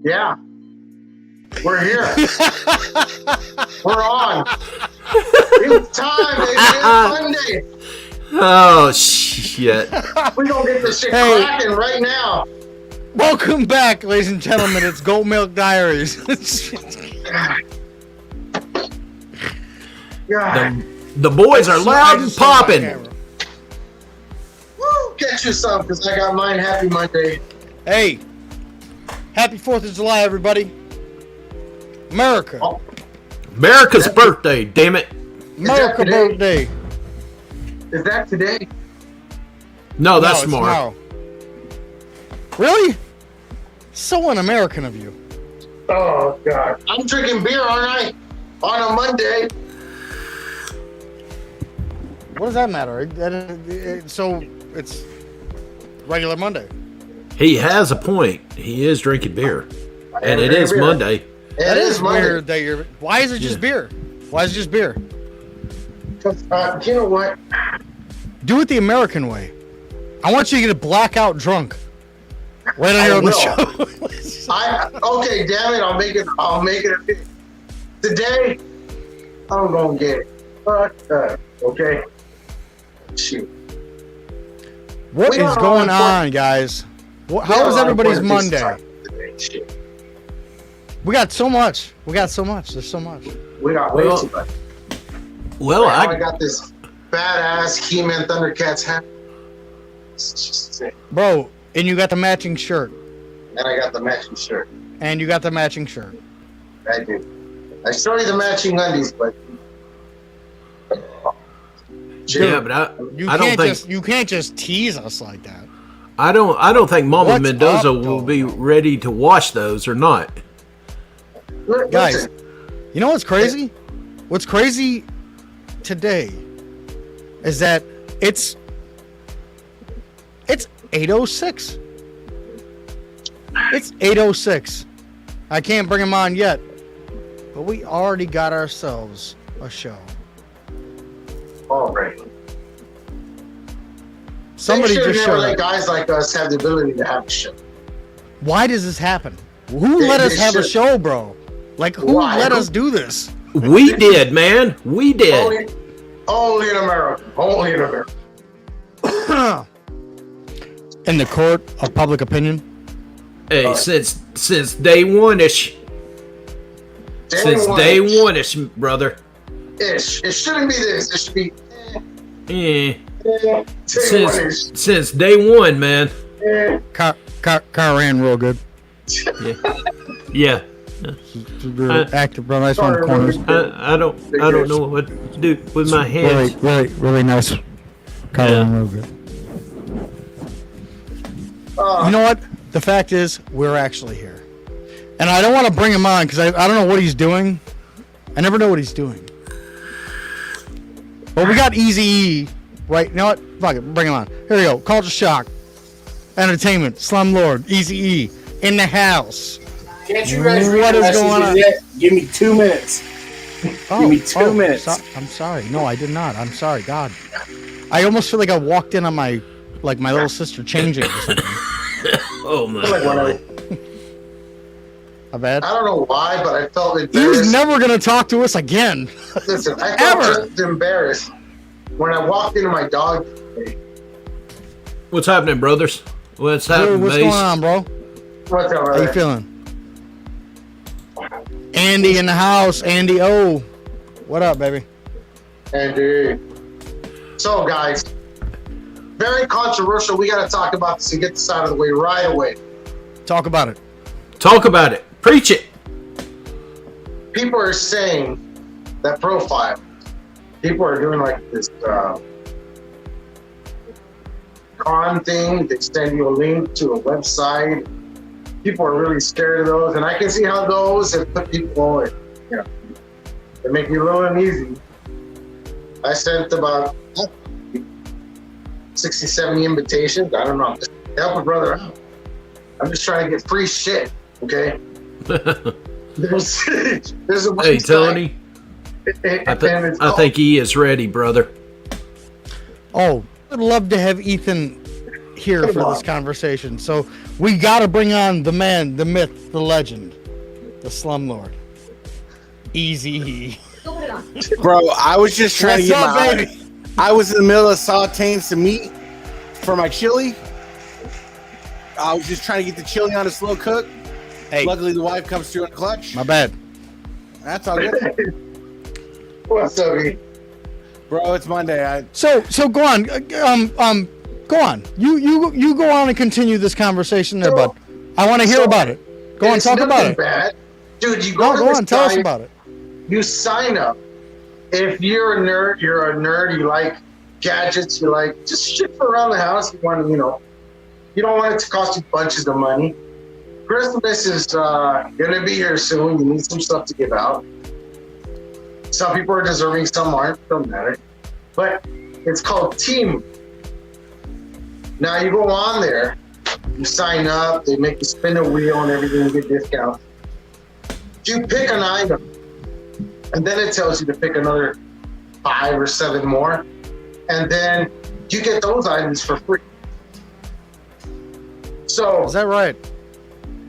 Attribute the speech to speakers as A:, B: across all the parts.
A: Yeah, we're here. We're on. It's time, baby. It's Monday.
B: Oh, shit.
A: We're going to get this shit cracking right now.
C: Welcome back, ladies and gentlemen. It's Goatmilk Diaries.
B: The boys are loud and popping.
A: Woo, get you some, because I got mine. Happy Monday.
C: Hey, happy 4th of July, everybody. America.
A: Oh.
B: America's birthday, damn it.
C: America birthday.
A: Is that today?
B: No, that's
C: it's
B: tomorrow.
C: Really? So un-American of you.
A: Oh, God. I'm drinking beer, aren't I? On a Monday.
C: What does that matter? So it's regular Monday.
B: He has a point. He is drinking beer. And it is Monday.
C: That is weird that you're... Why is it just beer? Why is it just beer?
A: You know what?
C: Do it the American way. I want you to get a blackout drunk. Right on here on the show.
A: Okay, damn it, I'll make it a bit. Today, I'm gonna get it. Okay? Shoot.
C: What is going on, guys? How is everybody's Monday? We got so much. There's so much.
A: We got way too much.
B: Well,
A: I got this badass He-Man Thundercats hat.
C: Bro, and you got the matching shirt.
A: And I got the matching shirt.
C: And you got the matching shirt.
A: I do. I showed you the matching undies, but...
B: Yeah, but I don't think...
C: You can't just tease us like that.
B: I don't think Mama Mendoza
C: up,
B: will be ready to wash those or not.
C: Guys, you know what's crazy? What's crazy today is that it's 8:06. It's 8:06. I can't bring him on yet, but we already got ourselves a show.
A: All right.
C: Somebody just showed up.
A: Guys like us have the ability to have a show.
C: Why does this happen? Who let us have a show, bro? Like, who let us do this?
B: We did, man. We did.
A: Only in America. Only in America.
C: In the court of public opinion.
B: Hey, since day one-ish. Day one-ish, brother.
A: Ish. It shouldn't be this. It should be...
B: Since day one, man.
C: Car ran real good.
B: Yeah.
C: Active, bro. Nice on the corners.
B: I don't know what to do with my hands.
C: Really nice. Car ran real good. You know what? The fact is, we're actually here, and I don't want to bring him on because I don't know what he's doing. I never know what he's doing. But we got Easy, right? You know what? Fuck it, bring him on. Here we go. Culture Shock, Entertainment, Slumlord, Easy in the house.
D: Can't you guys read
C: what is going on?
D: Yet? Give me 2 minutes. Give me 2 minutes.
C: I'm sorry. No, I did not. I'm sorry. God, I almost feel like I walked in on my little sister changing or something.
B: Oh my
A: God.
C: How bad?
A: I don't know why, but I felt embarrassed.
C: He's never gonna talk to us again.
A: Listen, I felt just embarrassed when I walked into my dog.
B: What's happening, brothers? What's happening,
C: What's
B: Mace?
C: going on, bro?
A: What's up,
C: How you feeling? Andy in the house. Andy O. What up, baby?
A: Andy. So, guys, very controversial. We got to talk about this and get this out of the way right away.
C: Talk about it.
B: Talk about it. Preach it.
A: People are saying that profile. People are doing like this con thing. They send you a link to a website. People are really scared of those, and I can see how those have put people in. They make you a little uneasy. I sent about 60, 70 invitations. I don't know. I'm just help a brother out. I'm just trying to get free shit, okay? There's a website.
B: Hey, Tony. I think he is ready, brother.
C: Oh, I'd love to have Ethan here
A: Come
C: for
A: on.
C: this conversation. So we got to bring on the man, the myth, the legend, the slumlord. Easy.
D: Bro, I was just trying to
C: What's
D: get
C: up,
D: my.
C: baby?
D: I was in the middle of sauteing some meat for my chili. I was just trying to get the chili on a slow cook.
C: Hey,
D: Luckily, the wife comes through in a clutch.
C: my bad.
D: That's all good.
A: What's up, E?
D: Bro, it's Monday.
C: So go on. Go on. You go on and continue this conversation there, bud. I want to hear about it. Go on,
A: It's
C: talk about
A: nothing
C: it.
A: bad. Dude, you
C: No,
A: to
C: go
A: this
C: on, tell us
A: site,
C: about it.
A: you sign up. If you're a nerd, you like gadgets, you like just shit for around the house. You want to, you don't want it to cost you bunches of money. Christmas is gonna be here soon. You need some stuff to give out. Some people are deserving, some aren't. Don't matter. But it's called Team. Now you go on there, you sign up, they make you spin a wheel and everything, you get discounts. You pick an item, and then it tells you to pick another 5 or 7 more, and then you get those items for free. So
C: Is that right?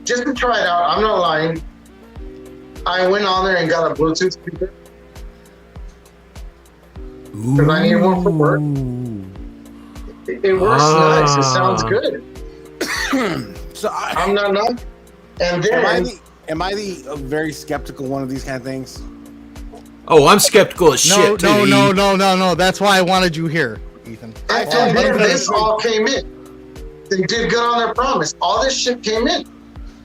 A: just to try it out, I'm not lying. I went on there and got a Bluetooth speaker because I need one for work. It works nice. It sounds good.
D: So
A: I'm not. And then
D: am I the very skeptical one of these kind of things?
B: Oh, I'm skeptical as shit. too, E.
C: No. That's why I wanted you here, Ethan.
A: and then this all came in. They did good on their promise. All this shit came in.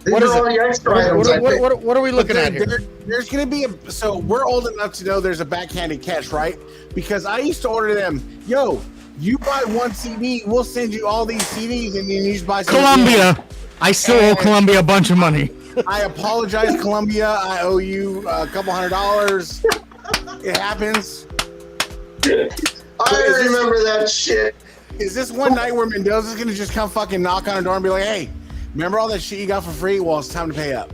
A: These
C: What is
A: are all
C: it?
A: the extra items I picked.
C: What are we looking at here?
D: There's going to be so we're old enough to know there's a backhanded catch, right? Because I used to order them. Yo, you buy one CD, we'll send you all these CDs, and then you just buy some.
C: Columbia. I still owe Columbia a bunch of money.
D: I apologize, Columbia. I owe you a couple $100. It happens.
A: I remember that shit.
D: Is this one night where Mendoza's going to just come fucking knock on a door and be like, hey, remember all that shit you got for free? Well, it's time to pay up.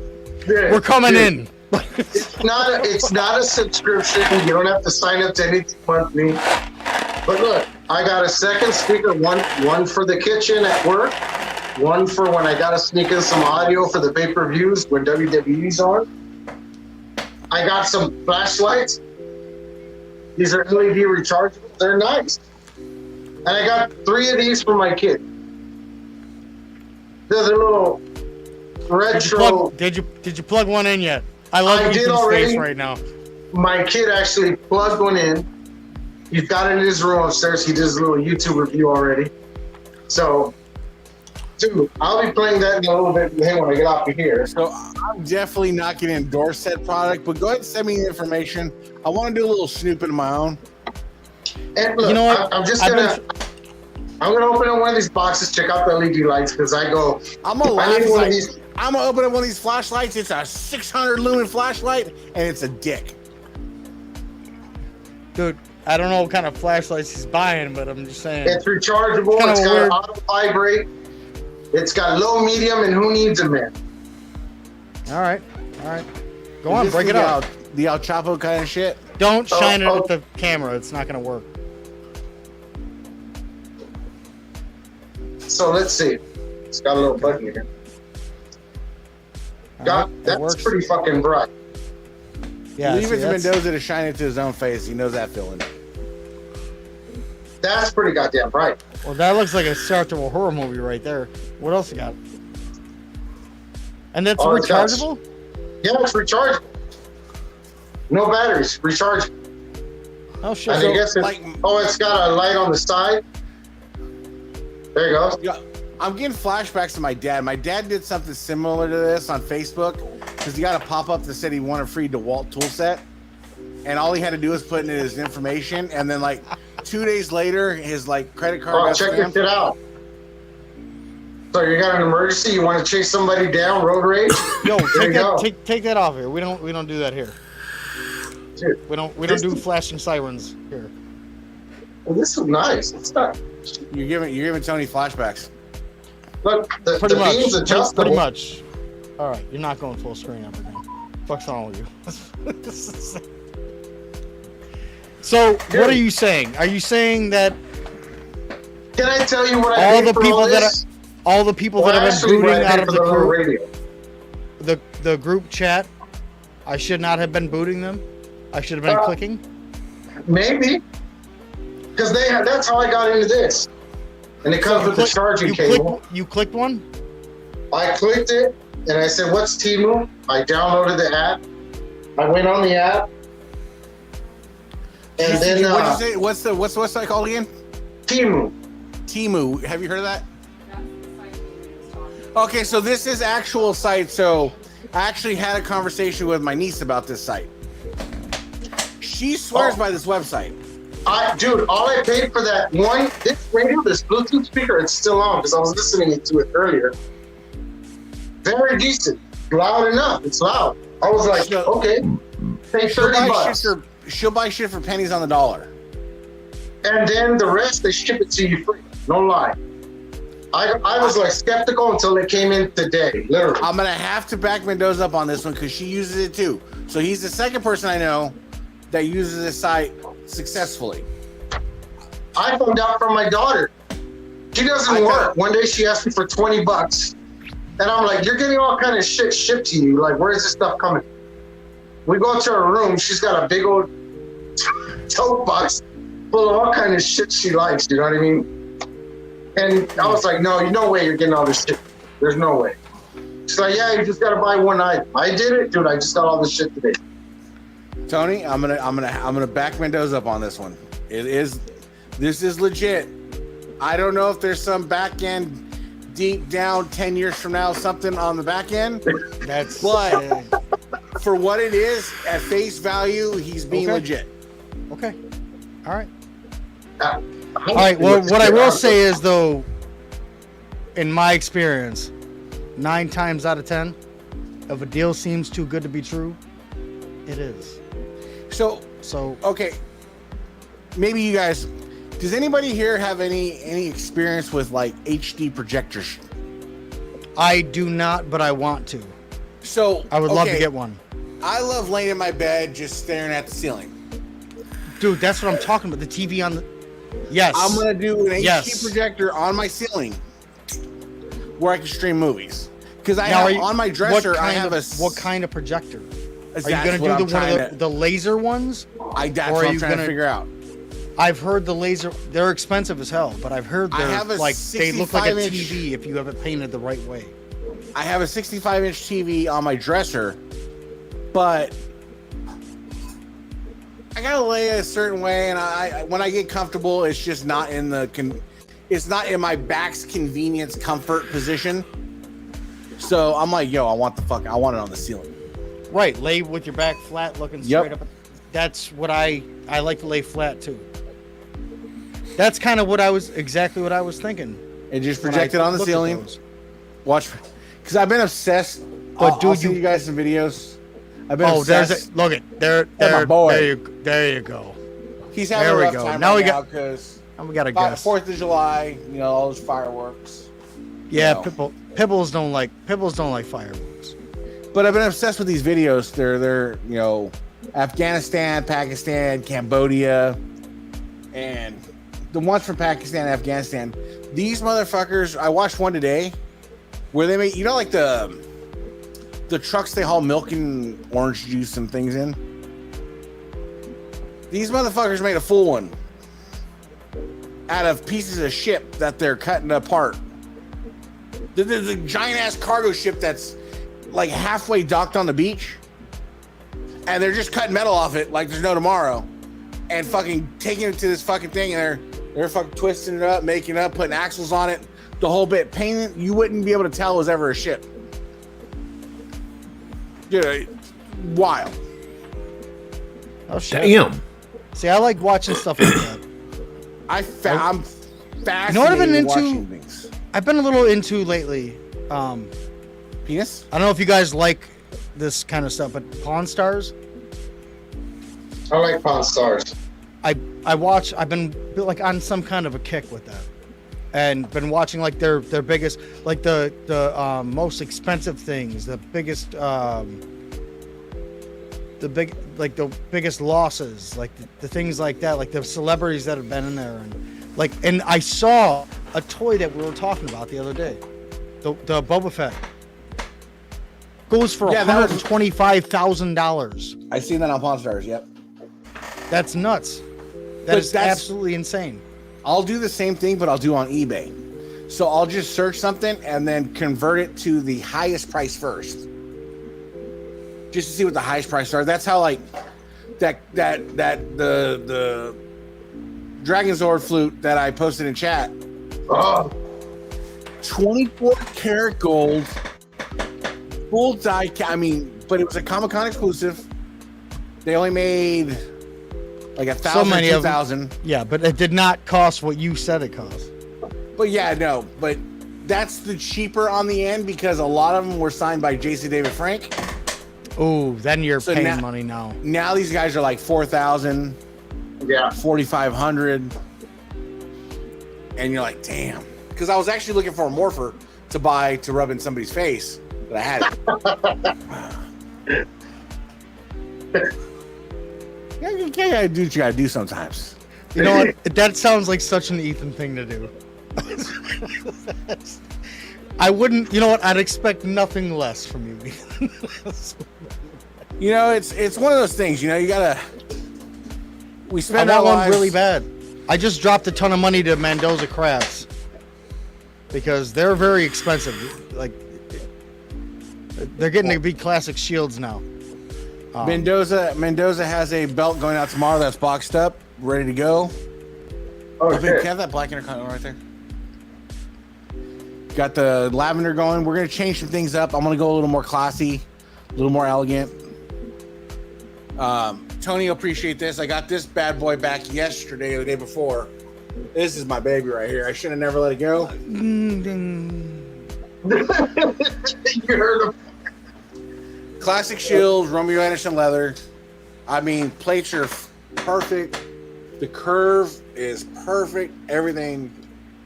C: We're coming in.
A: It's not a subscription. You don't have to sign up to anything monthly. But look, I got a second speaker, one for the kitchen at work, one for when I got to sneak in some audio for the pay-per-views when WWE's on. I got some flashlights. These are LED rechargeable. They're nice. And I got 3 of these for my kid. There's a little retro.
C: Did you plug one in yet? I love Ethan's face right now.
A: My kid actually plugged one in. He's got it in his room upstairs. He did his little YouTube review already. So, dude, I'll be playing that in a little bit with him when I get off of here.
D: So I'm definitely not going to endorse that product, but go ahead and send me the information. I want to do a little snooping of my own.
A: And look,
C: You know what?
A: I'm gonna open up one of these boxes, check out the LED lights, because I go.
D: I'm gonna laugh.
A: I need
D: It's
A: one of
D: like,
A: these.
D: I'm gonna open up one of these flashlights. It's a 600 lumen flashlight, and it's a dick.
C: Dude, I don't know what kind of flashlights he's buying, but I'm just saying.
A: It's rechargeable.
C: Kinda
A: It's got
C: weird.
A: auto vibrate. It's got low, medium, and who needs them, man?
C: All right. Go on,
D: Is this
C: break it
D: the,
C: out.
D: The El Chapo kind of shit.
C: Don't shine it
A: oh.
C: at the camera. It's not gonna work.
A: So let's see. It's got a little button here.
C: All right, it
A: That's
C: works.
A: pretty fucking bright.
C: Yeah.
D: Leave
C: see,
D: it to
C: that's-
D: Mendoza to shine it to his own face. He knows that feeling.
A: That's pretty goddamn bright.
C: Well, that looks like a start to a horror movie right there. What else you got? And that's
A: Oh, it's got-
C: rechargeable?
A: Yeah, it's rechargeable. No batteries, rechargeable.
C: Oh shit.
A: I guess it's,
D: like-
A: it's got a light on the side. There you go.
D: Yeah, I'm getting flashbacks to my dad. My dad did something similar to this on Facebook because he got a pop-up that said he wanted a free DeWalt tool set, and all he had to do was put in his information, and then like 2 days later, his like credit card.
A: Oh,
D: got
A: check this
D: scammed.
A: shit out. So you got an emergency? You want to chase somebody down? Road rage?
C: Yo,
A: There you go.
C: take that off here. We don't do that here.
A: Dude,
C: We don't
A: This
C: do
A: is-
C: flashing sirens here.
A: well, this is nice. It's not.
D: You're giving Tony flashbacks.
A: Look, the
C: Pretty much.
A: beam's adjustable.
C: Pretty much. All right, you're not going full screen ever again. Fuck's wrong with you? So, what are you saying? Are you saying that
A: Can I tell you what I
C: all
A: paid
C: the
A: for
C: people
A: all
C: that
A: this?
C: all the people
A: Well,
C: that have
A: actually,
C: been
A: what I
C: booting out
A: paid
C: of
A: for
C: the
A: little
C: group,
A: radio.
C: the group chat, I should not have been booting them. I should have been clicking.
A: Maybe. Because that's how I got into this. And it comes with the charging cable.
C: You clicked one?
A: I clicked it and I said, what's Timu? I downloaded the app. I went on the app. And then
D: what did you say? What's the website called again?
A: Timu.
D: Timu. Have you heard of that? Okay, so this is actual site. So I actually had a conversation with my niece about this site. She swears by this website.
A: Dude, all I paid for this radio, this Bluetooth speaker, it's still on because I was listening to it earlier. Very decent. Loud enough. It's loud. I was like, okay, pay $30.
D: She'll buy shit for pennies on the dollar.
A: And then the rest, they ship it to you free. No lie. I was like skeptical until it came in today, literally.
D: I'm going to have to back Mendoza up on this one because she uses it too. So he's the second person I know that uses this site successfully.
A: I found out from my daughter. She doesn't work. One day she asked me for $20. And I'm like, you're getting all kind of shit shipped to you. Like, where's this stuff coming? We go to her room. She's got a big old tote box full of all kind of shit she likes. You know what I mean? And I was like, no way you're getting all this shit. There's no way. She's like, yeah, you just got to buy one item. I did it, dude. I just got all this shit today.
D: Tony, I'm gonna back Mendoza up on this one. This is legit. I don't know if there's some back end deep down 10 years from now, something on the back end.
C: That's
D: but for what it is, at face value, he's being legit.
C: Okay. All right. All right. Well, what I will say is, though, in my experience, 9 times out of 10, if a deal seems too good to be true, it is. So
D: okay. Maybe you guys. Does anybody here have any experience with like HD projectors?
C: I do not, but I want to.
D: So
C: I would love to get one.
D: I love laying in my bed just staring at the ceiling.
C: Dude, that's what I'm talking about. The TV on the. Yes.
D: I'm gonna do an HD projector on my ceiling where I can stream movies. Because on my dresser I have
C: what kind of projector? Are you
D: That's
C: gonna do one of the laser ones?
D: That's what I'm trying to figure out.
C: I've heard the laser, they're expensive as hell, but I've heard they're like, they look like a TV if you have it painted the right way.
D: I have a 65-inch TV on my dresser, but I gotta lay it a certain way, and I when I get comfortable, it's just not in it's not in my back's convenience comfort position. So I'm like, yo, I want it on the ceiling.
C: Right, lay with your back flat, looking straight up. That's what I like to lay flat too. That's kind of exactly what I was thinking.
D: And just project it on the ceiling. Watch, because I've been obsessed.
C: But
D: I'll send you guys some videos. I've been obsessed.
C: Look at there you go.
D: He's having a rough time now because
C: we got a guess.
D: 4th of July, all those fireworks.
C: Yeah, Pibbles don't like fireworks.
D: But I've been obsessed with these videos. They're Afghanistan, Pakistan, Cambodia, and the ones from Pakistan and Afghanistan. These motherfuckers, I watched one today where they make, like the trucks they haul milk and orange juice and things in. These motherfuckers made a full one out of pieces of ship that they're cutting apart. The giant ass cargo ship that's like halfway docked on the beach, and they're just cutting metal off it like there's no tomorrow, and fucking taking it to this fucking thing, and they're fucking twisting it up, making it up, putting axles on it, the whole bit, painting it. You wouldn't be able to tell it was ever a ship. Dude, wild.
C: Oh shit!
B: Damn.
C: See, I like watching stuff like that.
D: I'm fascinated.
C: You know what I've been into?
D: Things.
C: I've been a little into lately.
D: Penis?
C: I don't know if you guys like this kind of stuff, but Pawn Stars.
A: I like Pawn Stars.
C: I've been like on some kind of a kick with that, and been watching like their biggest, like the most expensive things, the biggest biggest losses, like the things like that, like the celebrities that have been in there, and Like, and I saw a toy that we were talking about the other day, the Boba Fett. Goes for $125,000.
D: I seen that on Pawn Stars. Yep.
C: That's nuts. That's absolutely insane.
D: I'll do the same thing, but I'll do on eBay. So I'll just search something and then convert it to the highest price first, just to see what the highest price are. That's how like the Dragon Zord flute that I posted in chat. 24 karat gold, full die. But it was a Comic-Con exclusive. They only made like 1,000, 2,000.
C: Yeah, but it did not cost what you said it cost.
D: But yeah, no, but that's the cheaper on the end because a lot of them were signed by J.C. David Frank.
C: Oh, then you're paying money now.
D: Now these guys are like 4,000, 4,500, and you're like, damn. Because I was actually looking for a morpher to buy to rub in somebody's face, but I had it. Yeah, you gotta do what you gotta do sometimes.
C: You know what? That sounds like such an Ethan thing to do. I wouldn't. You know what? I'd expect nothing less from you, Ethan.
D: You know, it's one of those things. You know, you gotta. We spend
C: I
D: our
C: want
D: lives.
C: one really bad. I just dropped a ton of money to Mendoza Crafts because they're very expensive. Like they're getting to be classic shields now.
D: Mendoza has a belt going out tomorrow that's boxed up, ready to go.
A: Oh,
D: Can
A: shit.
D: I have that black intercontinental right there? Got the lavender going. We're gonna change some things up. I'm gonna go a little more classy, a little more elegant. Tony will appreciate this. I got this bad boy back yesterday or the day before. This is my baby right here. I should have never let it go.
A: You heard him.
D: Classic shield, Romeo Anderson leather. I mean, plates are perfect. The curve is perfect. Everything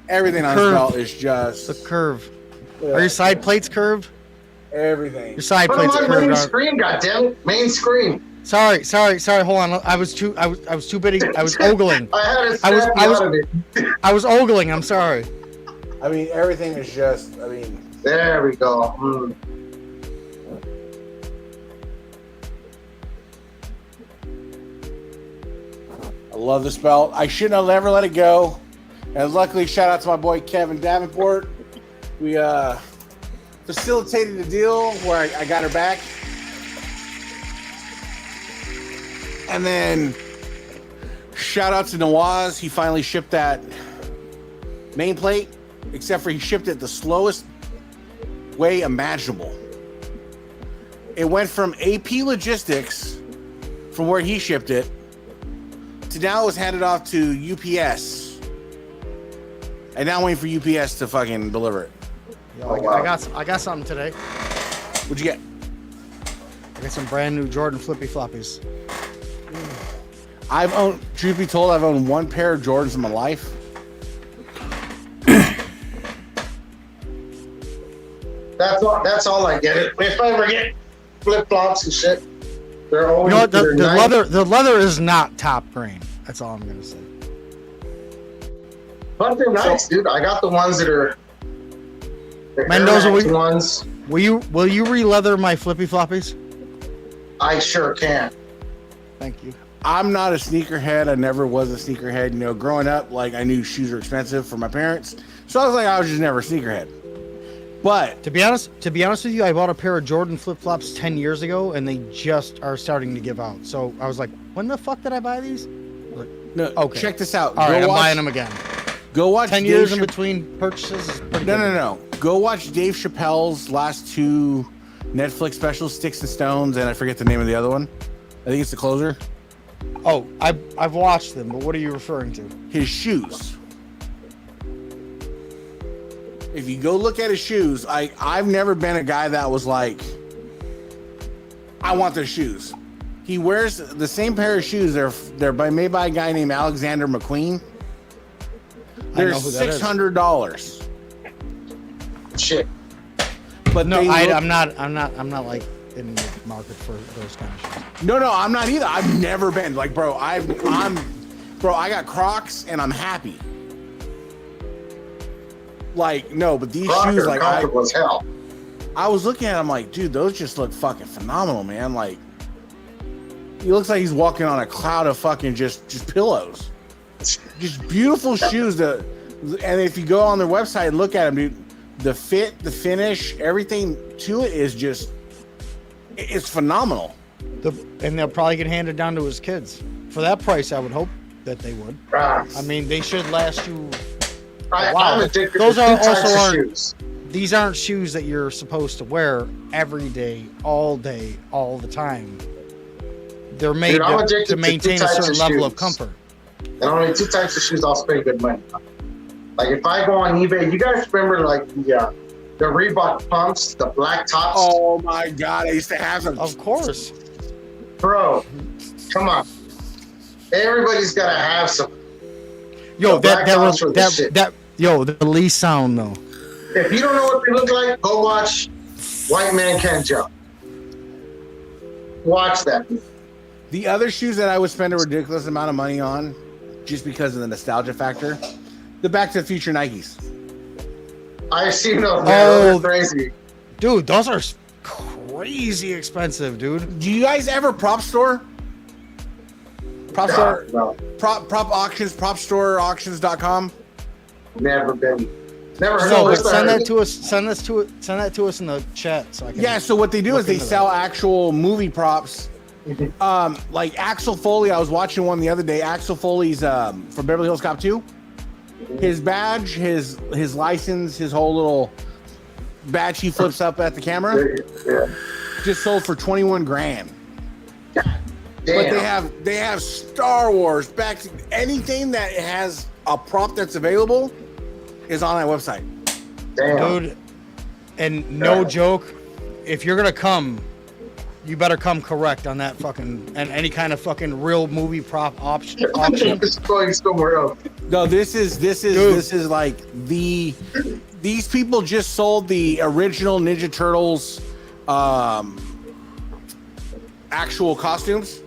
D: on this belt is just
C: the curve. Are your side plates curved?
D: everything.
C: Your side
A: Put
C: plates
A: them
C: are
A: on main
C: curved.
A: screen, goddammit. Main screen.
C: Sorry. Hold on. I was too busy. I was ogling. I was ogling. I'm sorry.
D: I mean, everything is just.
A: There we go.
D: I love this belt. I shouldn't have ever let it go. And luckily, shout out to my boy Kevin Davenport. We facilitated the deal where I got her back. And then shout out to Nawaz. He finally shipped that main plate, except for he shipped it the slowest way imaginable. It went from AP Logistics, from where he shipped it, to now it was handed off to UPS. And now I'm waiting for UPS to fucking deliver it.
C: Yo,
A: Oh, wow.
C: I got something today.
D: What'd you get?
C: I got some brand new Jordan flippy floppies.
D: Truth be told, I've owned one pair of Jordans in my life.
A: That's all I get. If I ever get flip flops and shit, they're always.
C: You know what?
A: they're
C: The
A: nice.
C: leather is not top grain. That's all I'm gonna say.
A: But they're nice, dude. I got the ones that are. the
C: Mendoza,
A: Air Max
C: we-
A: ones.
C: Will you re-leather my flippy floppies?
A: I sure can.
C: Thank you.
D: I'm not a sneakerhead. I never was a sneakerhead. You know, growing up, like I knew shoes were expensive for my parents, so I was just never a sneakerhead. But
C: To be honest with you, I bought a pair of Jordan flip-flops 10 years ago, and they just are starting to give out. So I was like, when the fuck did I buy these?
D: no,
C: Okay.
D: check this out.
C: All right, I'm
D: watch,
C: buying them again.
D: Go watch
C: 10
D: Dave
C: years in
D: Chapp-
C: between purchases is pretty good.
D: No. Go watch Dave Chappelle's last two Netflix specials, Sticks and Stones, and I forget the name of the other one. I think it's The Closer.
C: Oh, I've watched them, but what are you referring to?
D: His shoes. If you go look at his shoes, I've never been a guy that was like, I want those shoes. He wears the same pair of shoes. They're made by a guy named Alexander McQueen. They're
C: know who that is.
D: $600.
A: Shit.
D: But
C: No,
D: they
C: I'm not like in the market for those kind of shoes.
D: No, I'm not either. I've never been like, bro. I got Crocs and I'm happy. Like, no, but these
A: Rocker,
D: shoes, like,
A: comfortable as hell.
D: I was looking at them like, dude, those just look fucking phenomenal, man. Like, he looks like he's walking on a cloud of fucking just pillows. Just beautiful shoes. And if you go on their website and look at them, dude, the fit, the finish, everything to it is just, it's phenomenal.
C: And they'll probably get handed down to his kids. For that price, I would hope that they would. I mean, they should last you a while.
A: I'm addicted
C: Those
A: to
C: are
A: two types
C: also
A: of
C: aren't.
A: shoes.
C: These aren't shoes that you're supposed to wear every day, all the time. They're made
A: Dude, I'm
C: to
A: addicted to
C: maintain
A: two
C: a
A: types
C: certain
A: of
C: level of
A: shoes.
C: comfort.
A: And only two types of shoes I'll spend good money on. Like if I go on eBay, you guys remember like the Reebok pumps, the black tops?
D: Oh my God, I used to have them.
C: Of course.
A: Bro, come on. Everybody's got to have some.
C: Yo,
A: The black tops were the shit.
C: the release sound though.
A: If you don't know what they look like, go watch White Man Can't Jump. Watch that.
D: The other shoes that I would spend a ridiculous amount of money on, just because of the nostalgia factor, the Back to the Future Nikes.
A: I've seen those.
C: Oh,
A: They're crazy.
C: Dude, those are crazy expensive, dude.
D: Do you guys ever prop store? Prop store?
A: No,
D: Prop auctions, propstoreauctions.com?
A: never been. Never heard
C: No,
A: of
C: but
A: this.
C: send that to us. Send that to us in the chat so I can.
D: Yeah, so what they do is
C: look
D: they
C: into
D: sell
C: that.
D: actual movie props. Like Axel Foley, I was watching one the other day. Axel Foley's from Beverly Hills Cop 2. His badge, his license, his whole little badge he flips up at the camera,
A: Yeah.
D: just sold for 21 grand.
A: Damn.
D: But they have Star Wars back to anything that has a prop that's available is on that website.
A: Damn.
C: Dude, and no joke, if you're gonna come, you better come correct on that fucking and any kind of fucking real movie prop auction.
A: It's going somewhere else.
D: No, this is like these people just sold the original Ninja Turtles actual costumes.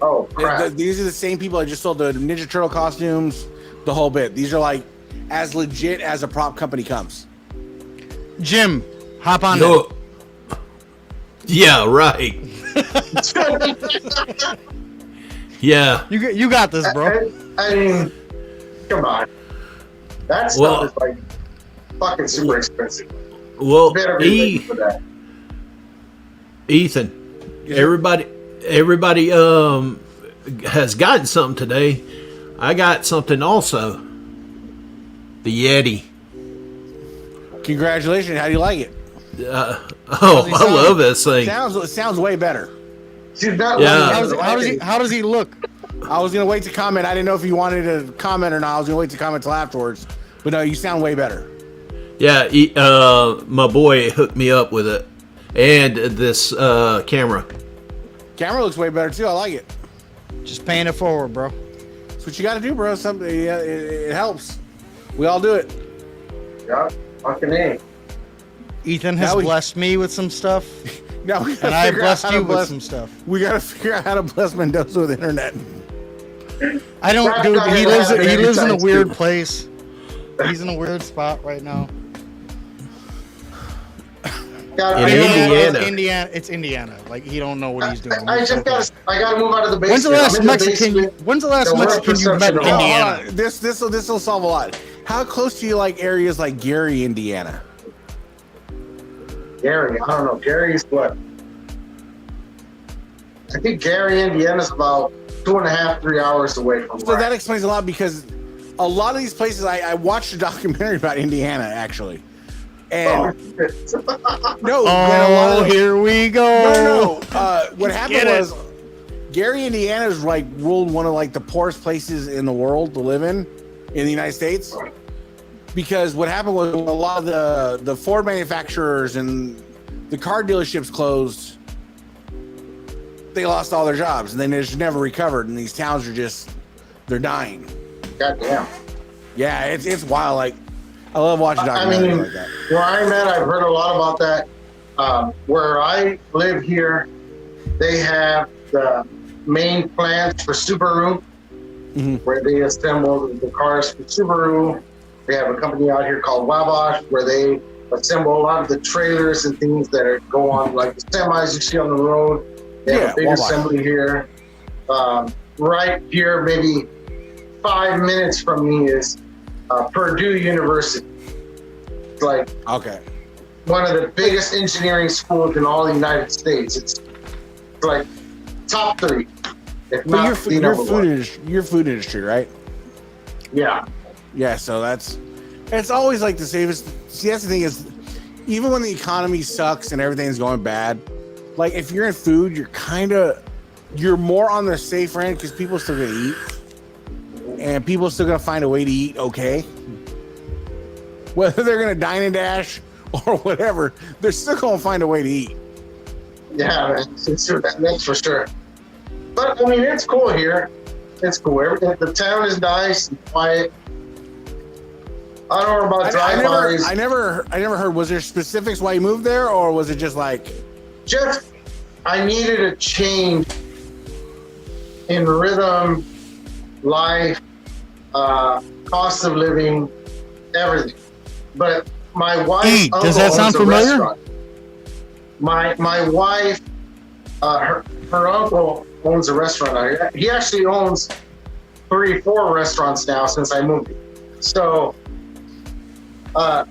A: Oh crap!
D: These are the same people that just sold the Ninja Turtle costumes, the whole bit. These are like as legit as a prop company comes.
C: Jim, hop on
B: No. Yeah, right. Yeah.
C: You got this, bro.
A: I mean, come on. That stuff
B: Well-
A: is like fucking super expensive.
B: Well,
A: Better be ready for that.
B: Ethan, everybody has gotten something today. I got something also. The Yeti.
D: Congratulations! How do you like it?
B: I love this thing.
D: Sounds way better.
A: She's not
B: Yeah.
C: How does he look?
D: I was gonna wait to comment. I didn't know if you wanted to comment or not. I was gonna wait to comment till afterwards. But no, you sound way better.
B: Yeah, my boy hooked me up with it, and this camera.
D: Camera looks way better too. I like it.
C: Just paying it forward, bro.
D: That's what you got to do, bro. Something it helps. We all do it.
A: Yeah, fucking A.
C: Ethan has
D: Now we-
C: blessed me with some stuff,
D: Now we gotta
C: and I
D: figure out
C: blessed
D: how to
C: you with
D: bless-
C: some stuff.
D: We got to figure out how to bless Mendoza with internet.
C: I don't,
A: That's
C: dude.
A: not
C: He
A: gonna
C: lives.
A: happen
C: He lives in a
A: anytime
C: weird
A: soon.
C: place. He's in a weird spot right now.
B: In
C: It's
B: Indiana.
C: Indiana. It's Indiana. Like he don't know what he's doing.
A: I gotta move out of the basement.
C: When's the last
A: I'm in the
C: Mexican?
A: basement.
C: When's the last
A: The worst
C: Mexican you met in
A: perception of all.
C: Indiana?
D: This will solve a lot. How close do you like areas like Gary, Indiana?
A: Gary, I don't know. Gary's what? I think Gary, Indiana's about 2.5, 3 hours away from
D: So
A: where
D: that explains a lot because a lot of these places I watched a documentary about Indiana actually, and no, when a lot
C: Oh,
D: of the-
C: here we go.
D: no. What happened
C: Get it.
D: was Gary, Indiana is like ruled one of like the poorest places in the world to live in the United States. Because what happened was a lot of the Ford manufacturers and the car dealerships closed. They lost all their jobs and then they just never recovered. And these towns are they're dying.
A: Goddamn.
D: Yeah, it's wild. Like I love watching
A: I
D: documentaries
A: mean,
D: like that.
A: where I'm at, I've heard a lot about that. Where I live here, they have the main plants for Subaru,
D: Mhm.
A: where they assemble the cars for Subaru. We have a company out here called Wabash where they assemble a lot of the trailers and things that go on, like the semis you see on the road. They have a big assembly here. Right here, maybe 5 minutes from me is Purdue University. It's like one of the biggest engineering schools in all the United States. It's like top 3. If not
D: your food industry, right?
A: Yeah.
D: Yeah, so it's always like the safest. See, that's the thing is, even when the economy sucks and everything's going bad, like if you're in food, you're more on the safer end because people are still gonna eat, and people are still gonna find a way to eat. Okay, whether they're gonna dine and dash or whatever, they're still gonna find a way to eat.
A: Yeah, that's for sure. But I mean, it's cool here. It's cool. The town is nice and quiet. I don't know about drive-bys.
D: I never heard. Was there specifics why you moved there, or was it just like?
A: Just, I needed a change in rhythm, life, cost of living, everything. But my wife,
C: does that sound familiar?
A: Restaurant. My wife, her uncle owns a restaurant out here. He actually owns 3-4 restaurants now since I moved here. So I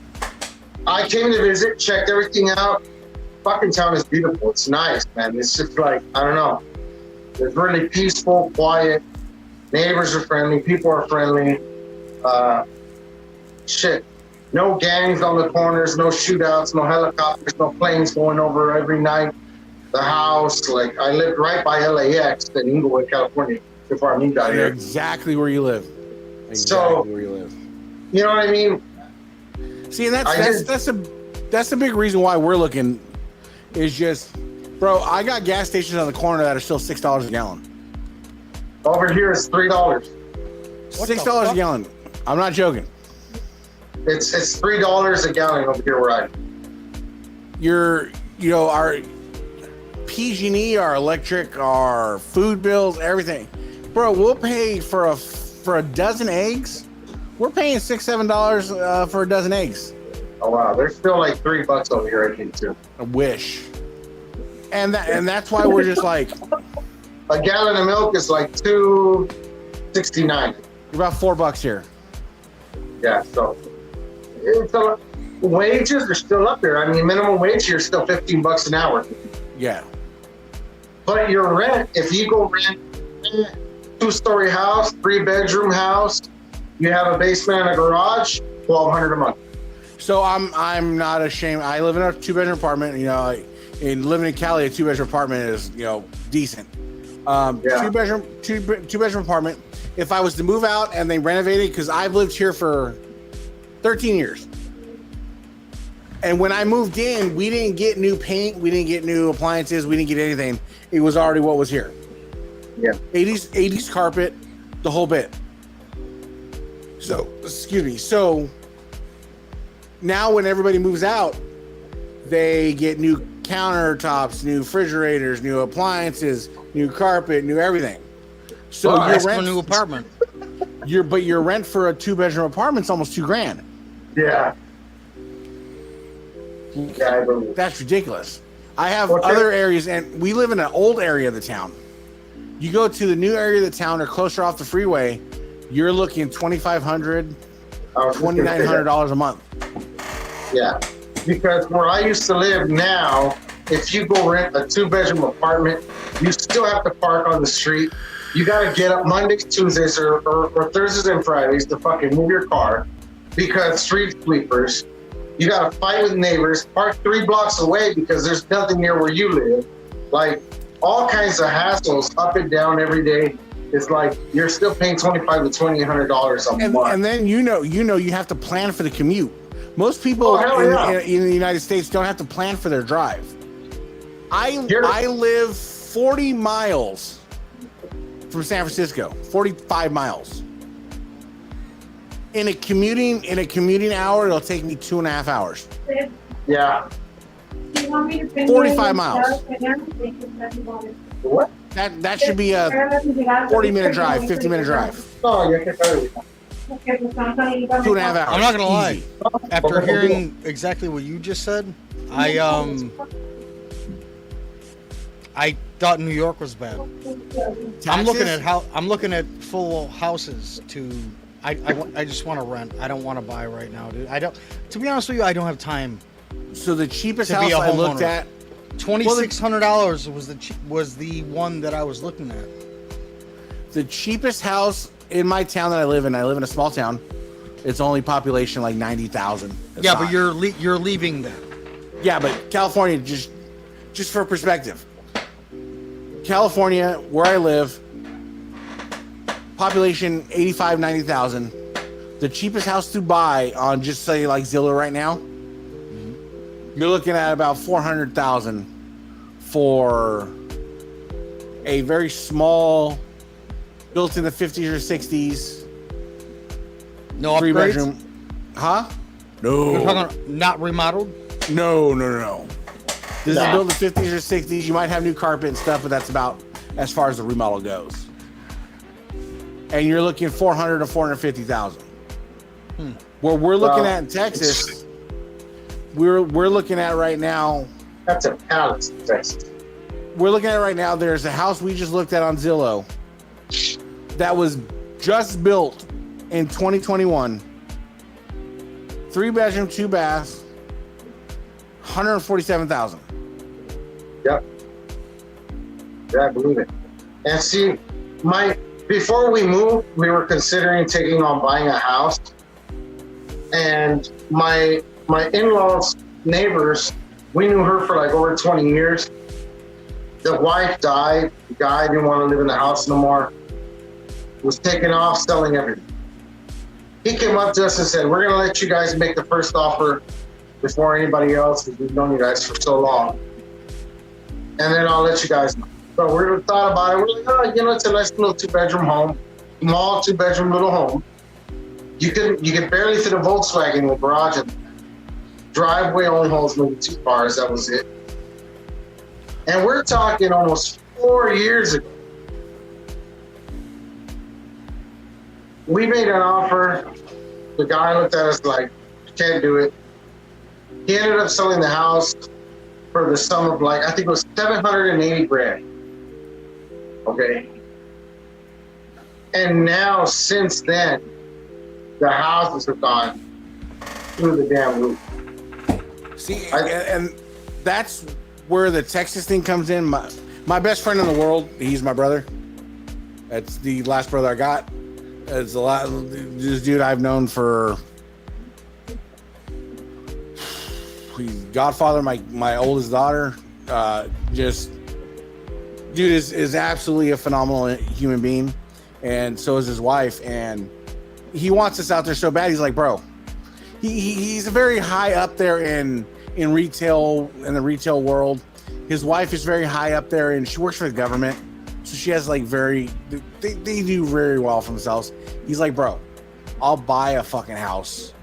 A: came to visit, checked everything out. Fucking town is beautiful. It's nice, man. It's just like, I don't know. It's really peaceful, quiet. Neighbors are friendly. People are friendly. Shit. No gangs on the corners, no shootouts, no helicopters, no planes going over every night. The house, like, I lived right by LAX in Inglewood, California, before I moved out here.
D: Exactly where you live.
A: Where you live. You know what I mean?
D: See, and that's a big reason why we're looking. Is just, bro, I got gas stations on the corner that are still $6 a gallon.
A: Over here it's $3.
D: $6 a gallon. I'm not joking.
A: It's $3 a gallon over here where I am.
D: Our PG&E, our electric, our food bills, everything. Bro, we'll pay for a dozen eggs. We're paying $6-7 for a dozen eggs.
A: Oh wow, they're still like $3 over here, I think too.
D: I wish. And that's why we're just like,
A: a gallon of milk is like $2.69.
D: About $4 here.
A: Yeah, so wages are still up there. I mean, minimum wage here is still $15 an hour.
D: Yeah.
A: But your rent, if you go rent a 2-story house, 3-bedroom house, you have a basement and a garage, $1,200 a month.
D: So I'm not ashamed. I live in a 2-bedroom apartment. In living in Cali, a 2-bedroom apartment is decent. 2-bedroom apartment. If I was to move out and they renovate it, because I've lived here for 13 years. And when I moved in, we didn't get new paint, we didn't get new appliances, we didn't get anything. It was already what was here.
A: Yeah.
D: 80s carpet, the whole bit. So, excuse me. So now when everybody moves out, they get new countertops, new refrigerators, new appliances, new carpet, new everything. So
C: your rent, a new apartment.
D: Your rent for a 2-bedroom apartment is almost $2,000.
A: Yeah.
D: That's ridiculous. I have other areas, and we live in an old area of the town. You go to the new area of the town or closer off the freeway, you're looking $2,500, $2,900 a month.
A: Yeah, because where I used to live now, if you go rent a 2-bedroom apartment, you still have to park on the street. You got to get up Mondays, Tuesdays, or Thursdays and Fridays to fucking move your car because street sweepers. You got to fight with neighbors, park 3 blocks away because there's nothing near where you live. Like, all kinds of hassles up and down every day. It's like you're still paying $2,500 to $2,800 a month.
D: And then you have to plan for the commute. Most people in the United States don't have to plan for their drive. I live 40 miles from San Francisco, 45 miles. In a commuting hour, it'll take me 2.5 hours.
A: Yeah.
D: 45 miles.
A: What?
D: That should be a 40-minute drive, 50-minute drive.
A: Oh, yeah,
D: 2.5 hours.
C: I'm not gonna lie.
D: Easy.
C: After hearing exactly what you just said, I thought New York was bad. I'm looking at full houses to. I just want to rent. I don't want to buy right now, dude. I don't. To be honest with you, I don't have time.
D: So the cheapest
C: To
D: house
C: be a
D: I looked
C: homeowner.
D: at,
C: $2,600 was the one that I was looking at.
D: the cheapest house in my town that I live in a small town. It's only population like 90,000.
C: Yeah, but you're leaving there.
D: Yeah, but California, just for perspective, California, where I live, population 85, 90,000. The cheapest house to buy on just say like Zillow right now, you're looking at about 400,000 for a very small, built in the 50s or 60s,
C: No
D: three
C: upgrades.
D: bedroom. Huh?
C: You're
D: No.
C: talking not remodeled.
D: No. This is built in the 50s or 60s. You might have new carpet and stuff, but that's about as far as the remodel goes. And you're looking 400 to 450,000. Where we're looking at in Texas, we're looking at right now.
A: That's a palace, Texas.
D: We're looking at right now. There's a house we just looked at on Zillow that was just built in 2021. 3 bedroom, 2 baths, 147,000.
A: Yep. Yeah, I believe it. And see, before we moved, we were considering taking on buying a house. And my in-laws neighbors, we knew her for like over 20 years. The wife died. The guy didn't want to live in the house no more. Was taking off, selling everything. He came up to us and said, "We're going to let you guys make the first offer before anybody else, because we've known you guys for so long. And then I'll let you guys know." So we thought about it. We're like, oh, it's a nice little 2-bedroom home, small 2-bedroom little home. You could barely fit a Volkswagen with garage, and driveway only holds maybe 2 cars. That was it. And we're talking almost 4 years ago. We made an offer. The guy looked at us like, "Can't do it." He ended up selling the house for the sum of I think it was 780 grand. Okay. And now, since then, the houses have gone through the damn roof.
D: See, and that's where the Texas thing comes in. My best friend in the world, he's my brother. That's the last brother I got. It's this dude I've known for. He's godfather, my oldest daughter. Dude is absolutely a phenomenal human being, and so is his wife. And he wants us out there so bad. He's like, bro, he's very high up there in retail, in the retail world. His wife is very high up there, and she works for the government, so she has they do very well for themselves. He's like, bro, I'll buy a fucking house.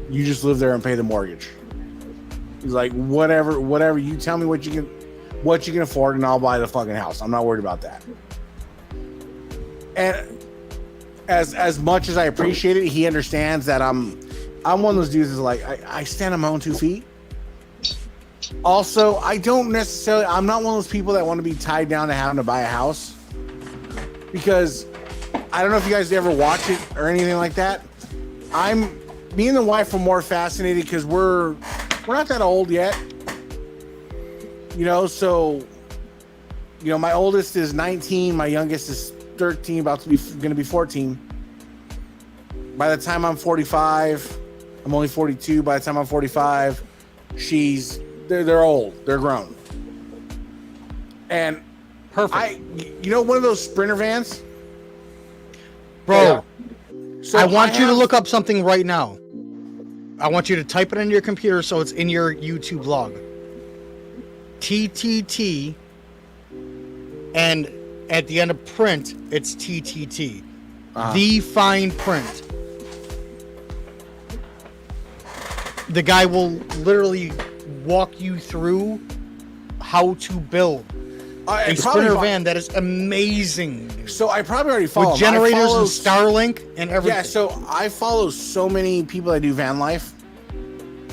D: You just live there and pay the mortgage. He's like, whatever. You tell me what you can afford, and I'll buy the fucking house. I'm not worried about that. And as much as I appreciate it, he understands that I'm one of those dudes that's like, I stand on my own 2 feet. Also, I'm not one of those people that want to be tied down to having to buy a house, because I don't know if you guys ever watch it or anything like that. Me and the wife are more fascinated because we're not that old yet. So, my oldest is 19, my youngest is 13, going to be 14. By the time I'm 45, I'm only 42. By the time I'm 45, they're old, they're grown. And
C: Perfect.
D: One of those Sprinter vans,
C: Bro,
D: yeah. So
C: I want you to look up something right now. I want you to type it into your computer so it's in your YouTube log. TTT, and at the end of print, it's TTT. The fine print. The guy will literally walk you through how to build a Sprinter van that is amazing. Dude.
D: So I probably already follow
C: with generators and Starlink and everything.
D: Yeah, so I follow so many people that do van life,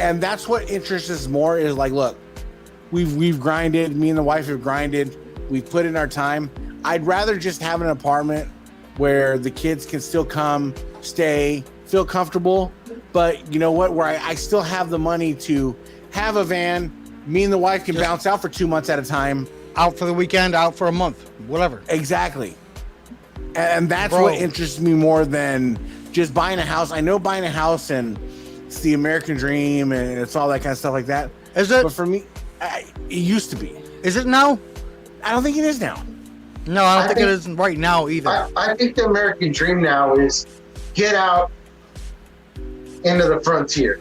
D: and that's what interests us more. Is like, look, we've grinded. Me and the wife have grinded. We've put in our time. I'd rather just have an apartment where the kids can still come, stay, feel comfortable. But you know what? Where I still have the money to have a van. Me and the wife can bounce out for 2 months at a time.
C: Out for the weekend, out for a month, whatever.
D: Exactly. And that's what interests me more than just buying a house. I know buying a house and it's the American dream and it's all that kind of stuff like that.
C: Is it?
D: But for me, it used to be.
C: Is it now?
D: I don't think it is now.
C: No, I don't think it is right now either.
A: I think the American dream now is get out into the frontier.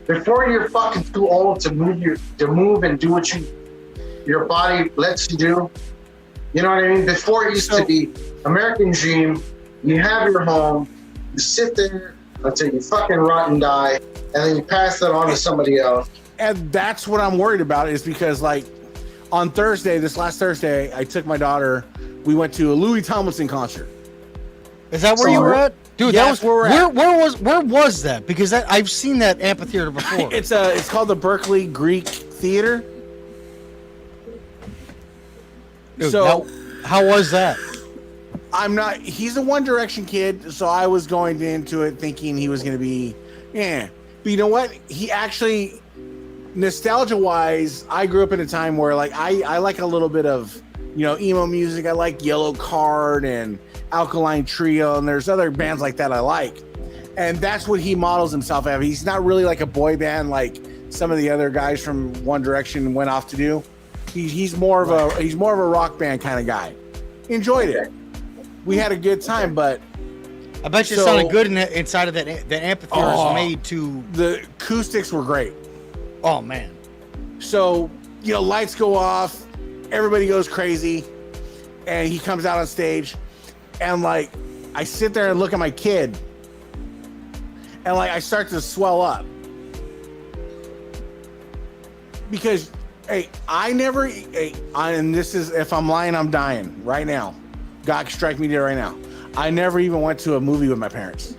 A: Before you're fucking too old to move and do what your body lets you do. You know what I mean? Before it used to be American dream, you have your home, you sit there until you fucking rot and die, and then you pass that on to somebody else.
D: And that's what I'm worried about is because like on Thursday, this last Thursday, I took my daughter, we went to a Louis Tomlinson concert.
C: Is that where you were at? Dude,
D: yeah,
C: that was
D: where we're at.
C: Where was that? Because I've seen that amphitheater before.
D: It's called the Berkeley Greek Theater.
C: Dude,
D: so
C: how was that?
D: He's a One Direction kid, so I was going into it thinking he was going to be, But you know what? He actually, nostalgia-wise, I grew up in a time where like I like a little bit of, emo music. I like Yellow Card and Alkaline Trio, and there's other bands like that I like. And that's what he models himself after. He's not really like a boy band like some of the other guys from One Direction went off to do. He's more of a rock band kind of guy. Enjoyed it. We had a good time, but
C: I bet you it sounded good inside of that amphitheater is made to.
D: The acoustics were great.
C: Oh man.
D: So, lights go off, everybody goes crazy, and he comes out on stage, and like I sit there and look at my kid, and like I start to swell up. Because and this is, if I'm lying, I'm dying right now. God strike me dead right now. I never even went to a movie with my parents.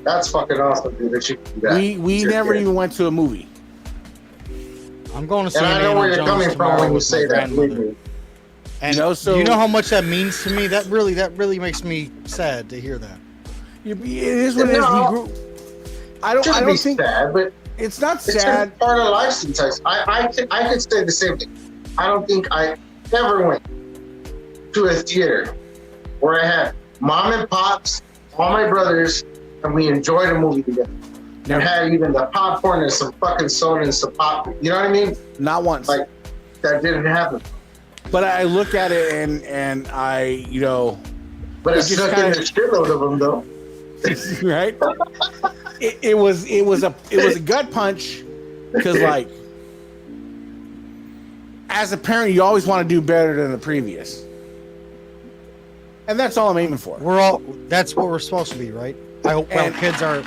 A: That's fucking awesome, dude. That you do that.
D: We never even went to a movie.
C: I'm going to see.
A: And I know where you're coming from when you say that.
C: And do you know how much that means to me? That really makes me sad to hear that.
D: It is what it is. I don't think
A: sad, but
D: it's not sad.
A: It's part of life sometimes. I could say the same thing. I don't think I ever went to a theater where I had mom and pops, all my brothers, and we enjoyed a movie together. And had even the popcorn and some fucking soda and some pop. You know what I mean?
D: Not once.
A: Like that didn't happen.
D: But I look at it and I,
A: But it's just in the shitload of them though.
D: Right? It was a gut punch because like as a parent you always want to do better than the previous. And that's all I'm aiming for.
C: That's what we're supposed to be, right? I hope our kids our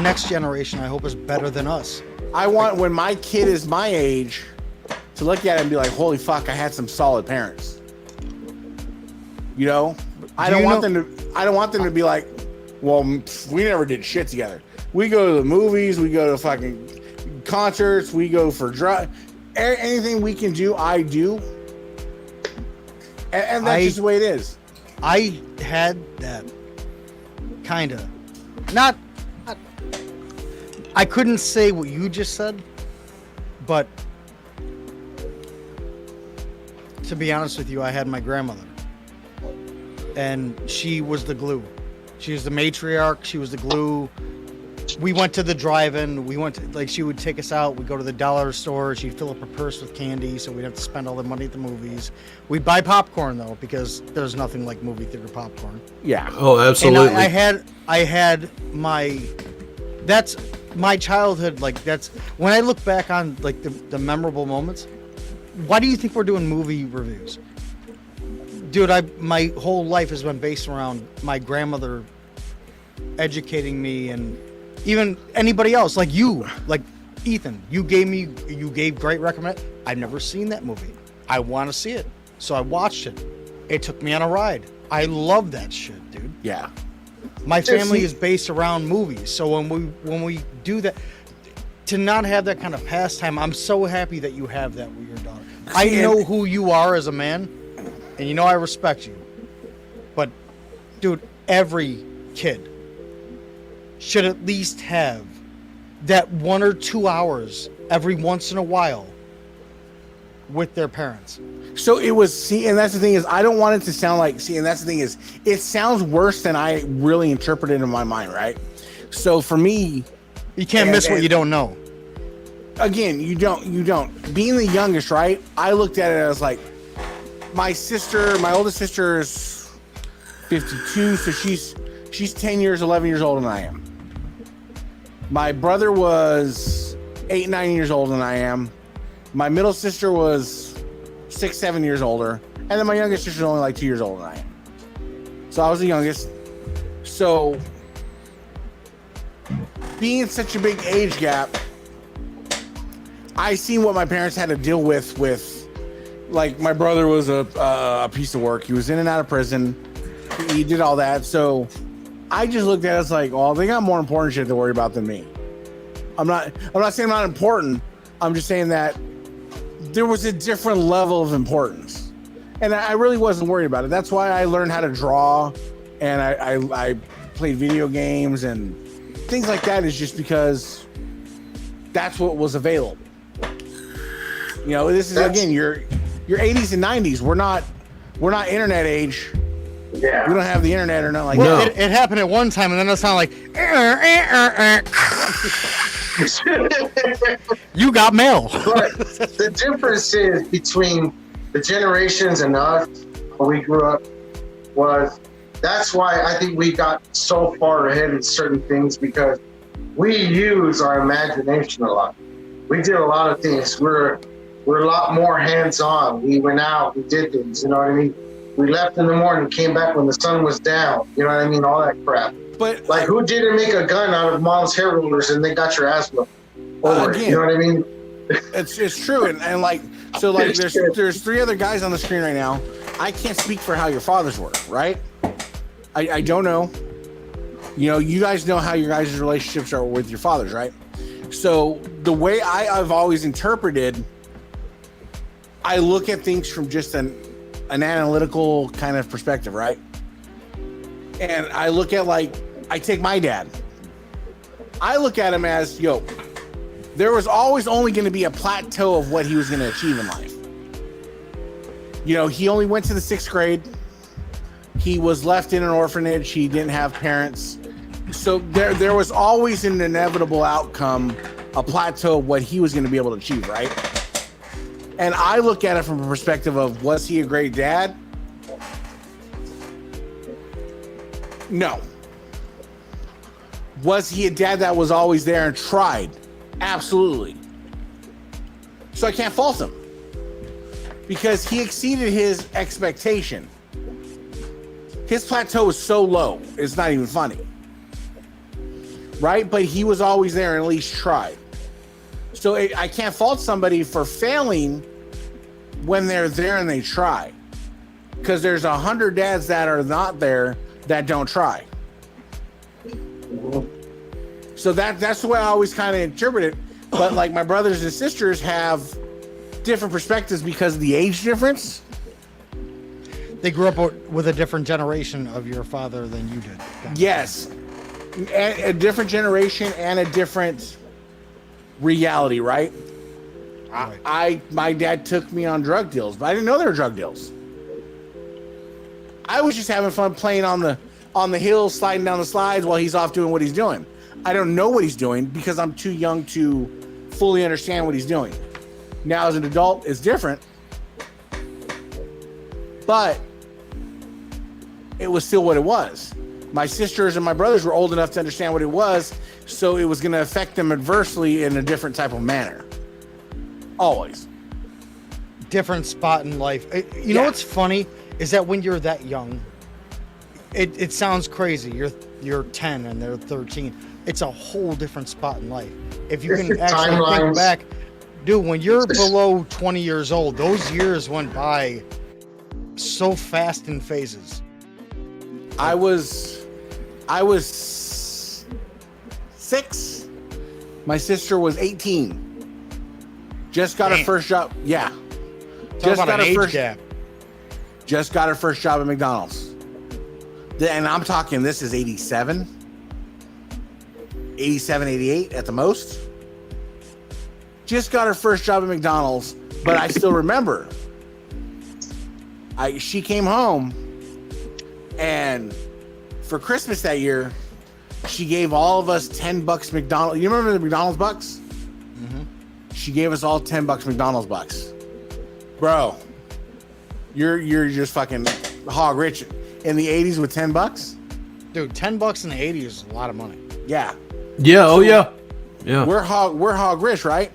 C: next generation, I hope, is better than us.
D: I want when my kid is my age to look at it and be like, holy fuck, I had some solid parents. I don't want them to be like, well, we never did shit together. We go to the movies, we go to fucking concerts, we go for anything we can do, I do. And that's just the way it is.
C: I had that kind of not I couldn't say what you just said, but to be honest with you, I had my grandmother, and she was the glue. She was the matriarch. She was the glue. We went to the drive-in. She would take us out. We'd go to the dollar store. She'd fill up her purse with candy, so we'd have to spend all the money at the movies. We'd buy popcorn though, because there's nothing like movie theater popcorn.
D: Yeah.
B: Oh, absolutely.
C: And I had that's my childhood. Like that's when I look back on like the memorable moments. Why do you think we're doing movie reviews? Dude, my whole life has been based around my grandmother educating me, and even anybody else like you. Like Ethan, you gave great recommend. I've never seen that movie. I want to see it, so I watched it. It took me on a ride. I love that shit, dude.
D: Yeah.
C: My family is based around movies, so when we do that, to not have that kind of pastime, I'm so happy that you have that with your daughter. I know who you are as a man, and you know I respect you. But, dude, every kid should at least have that 1 or 2 hours every once in a while with their parents.
D: So it was, and that's the thing is, I don't want it to sound like, and that's the thing is, it sounds worse than I really interpreted in my mind, right? So for me,
C: you can't miss what you don't know.
D: Again, you don't. Being the youngest, right? I looked at it as like, my oldest sister is 52, so she's 10 years, 11 years older than I am. My brother was 8, 9 years older than I am. My middle sister was 6, 7 years older. And then my youngest sister is only like 2 years older than I am. So I was the youngest. So being such a big age gap, I seen what my parents had to deal with like my brother was a piece of work. He was in and out of prison. He did all that. So I just looked at it as like, well, they got more important shit to worry about than me. I'm not saying I'm not important. I'm just saying that there was a different level of importance. And I really wasn't worried about it. That's why I learned how to draw, and I played video games and things like that, is just because that's what was available. You know, this is again your 80s and 90s. We're not internet age.
A: Yeah.
D: We don't have the internet or nothing like
C: Well,
D: that.
C: it happened at one time, and then it sounded like you got mail.
A: But the difference is between the generations and us, when we grew up, was that's why I think we got so far ahead in certain things, because we use our imagination a lot. We did a lot of things. We're a lot more hands-on. We went out, we did things, you know what I mean? We left in the morning, came back when the sun was down, you know what I mean? All that crap.
D: But
A: like, who didn't make a gun out of mom's hair rollers and they got your ass whipped over it, you know what I mean?
D: It's true, and like, so like there's 3 other guys on the screen right now. I can't speak for how your fathers were, right? I don't know. You know, you guys know how your guys' relationships are with your fathers, right? So the way I've always interpreted, I look at things from just an analytical kind of perspective, right? And I look at, like, I take my dad. I look at him as, there was always only going to be a plateau of what he was going to achieve in life. You know, he only went to the 6th grade. He was left in an orphanage. He didn't have parents. So there was always an inevitable outcome, a plateau of what he was going to be able to achieve, right? And I look at it from a perspective of, was he a great dad? No. Was he a dad that was always there and tried? Absolutely. So I can't fault him, because he exceeded his expectation. His plateau is so low, it's not even funny. Right? But he was always there and at least tried. So I can't fault somebody for failing when they're there and they try. Because there's 100 dads that are not there that don't try. So that's the way I always kind of interpret it. But like, my brothers and sisters have different perspectives because of the age difference.
C: They grew up with a different generation of your father than you did.
D: Yes. A different generation and a different reality, right? My dad took me on drug deals, but I didn't know they were drug deals. I was just having fun playing on the hills, sliding down the slides while he's off doing what he's doing. I don't know what he's doing because I'm too young to fully understand what he's doing. Now as an adult, it's different. But it was still what it was. My sisters and my brothers were old enough to understand what it was, so it was going to affect them adversely in a different type of manner. Always.
C: Different spot in life. You know what's funny is that when you're that young, it sounds crazy. You're you're 10 and they're 13. It's a whole different spot in life. If you
A: It's
C: can
A: the
C: actually think
A: timelines.
C: back, dude, when you're below 20 years old, those years went by so fast in phases.
D: I was 6. My sister was 18. Just got her
C: Damn.
D: first job. Yeah.
C: Talk about an age gap.
D: Just got her first job at McDonald's. And I'm talking, this is 87, 88 at the most. Just got her first job at McDonald's, but I still remember. She came home, and for Christmas that year, she gave all of us $10 McDonald's. You remember the McDonald's bucks?
C: Mm-hmm.
D: She gave us all $10 McDonald's bucks. Bro, you're just fucking hog rich in the 80s with $10.
C: Dude, $10 in the 80s is a lot of money.
D: Yeah.
B: Yeah. Oh yeah. Yeah.
D: We're hog rich, right?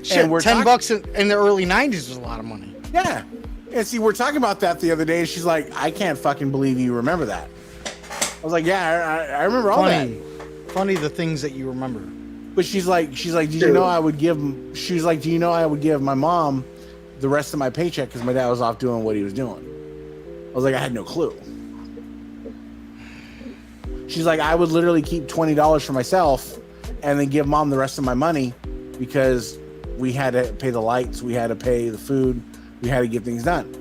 C: Shit,
D: And we're
C: $10 in the early 90s was a lot of money.
D: Yeah. And see, we're talking about that the other day. And she's like, I can't fucking believe you remember that. I was like, yeah, I remember all that.
C: Funny the things that you remember.
D: But she's like, do you know I would give my mom the rest of my paycheck because my dad was off doing what he was doing. I was like, I had no clue. She's like, I would literally keep $20 for myself and then give mom the rest of my money because we had to pay the lights, we had to pay the food, we had to get things done.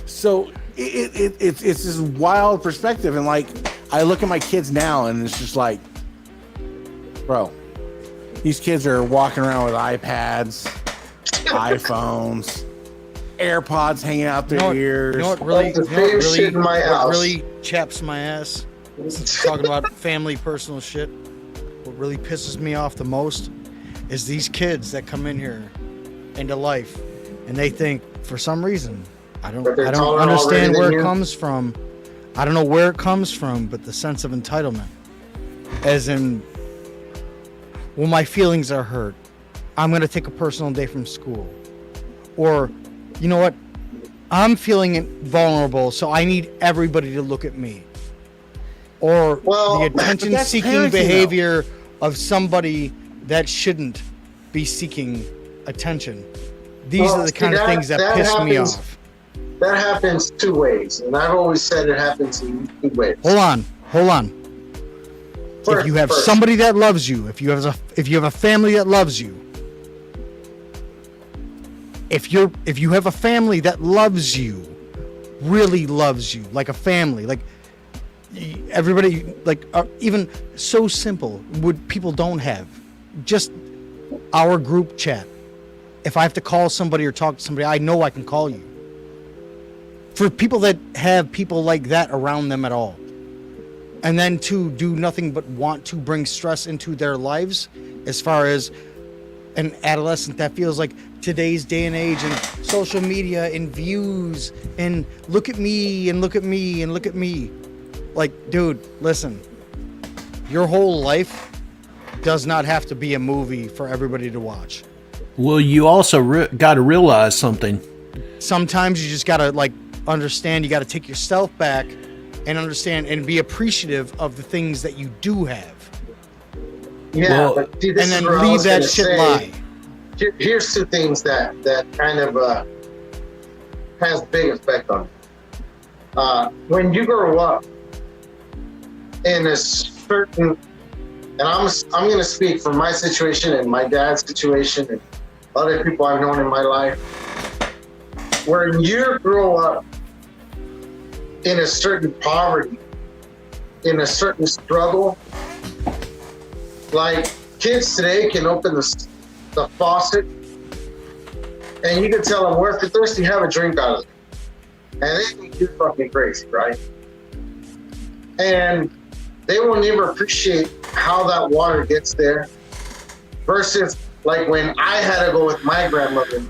D: So it's this wild perspective, and like I look at my kids now and it's just like, bro, these kids are walking around with iPads, iPhones, AirPods hanging out their ears.
C: You know what really chaps my ass? Talking about family, personal shit. What really pisses me off the most is these kids that come in here into life and they think for some reason, I don't understand where it comes from. I don't know where it comes from, but the sense of entitlement. As in, well, my feelings are hurt. I'm going to take a personal day from school. Or, you know what? I'm feeling vulnerable, so I need everybody to look at me. Or the attention-seeking behavior of somebody that shouldn't be seeking attention. These are the kind of things that piss me off.
A: That happens two ways, and I've always said it happens in two ways.
C: Hold on. If you have somebody that loves you, if you have a family that loves you, if you have a family that loves you, really loves you, like a family, like everybody, like even so simple, would people don't have just our group chat. If I have to call somebody or talk to somebody, I know I can call you. For people that have people like that around them at all, and then to do nothing but want to bring stress into their lives, as far as an adolescent that feels like today's day and age and social media and views and look at me and look at me and look at me. Like, dude, listen, your whole life does not have to be a movie for everybody to watch.
B: Well, you also got to realize something.
C: Sometimes you just got to understand, you got to take yourself back and understand and be appreciative of the things that you do have.
A: Yeah, but see,
C: and then leave that shit lie.
A: Here's two things that kind of has a big effect on you. When you grow up in a certain, and I'm going to speak from my situation and my dad's situation and other people I've known in my life, where you grow up in a certain poverty, in a certain struggle, like kids today can open the faucet and you can tell them, "Well, if you're thirsty, have a drink out of it." And they think you're fucking crazy, right? And they will never appreciate how that water gets there. Versus like when I had to go with my grandmother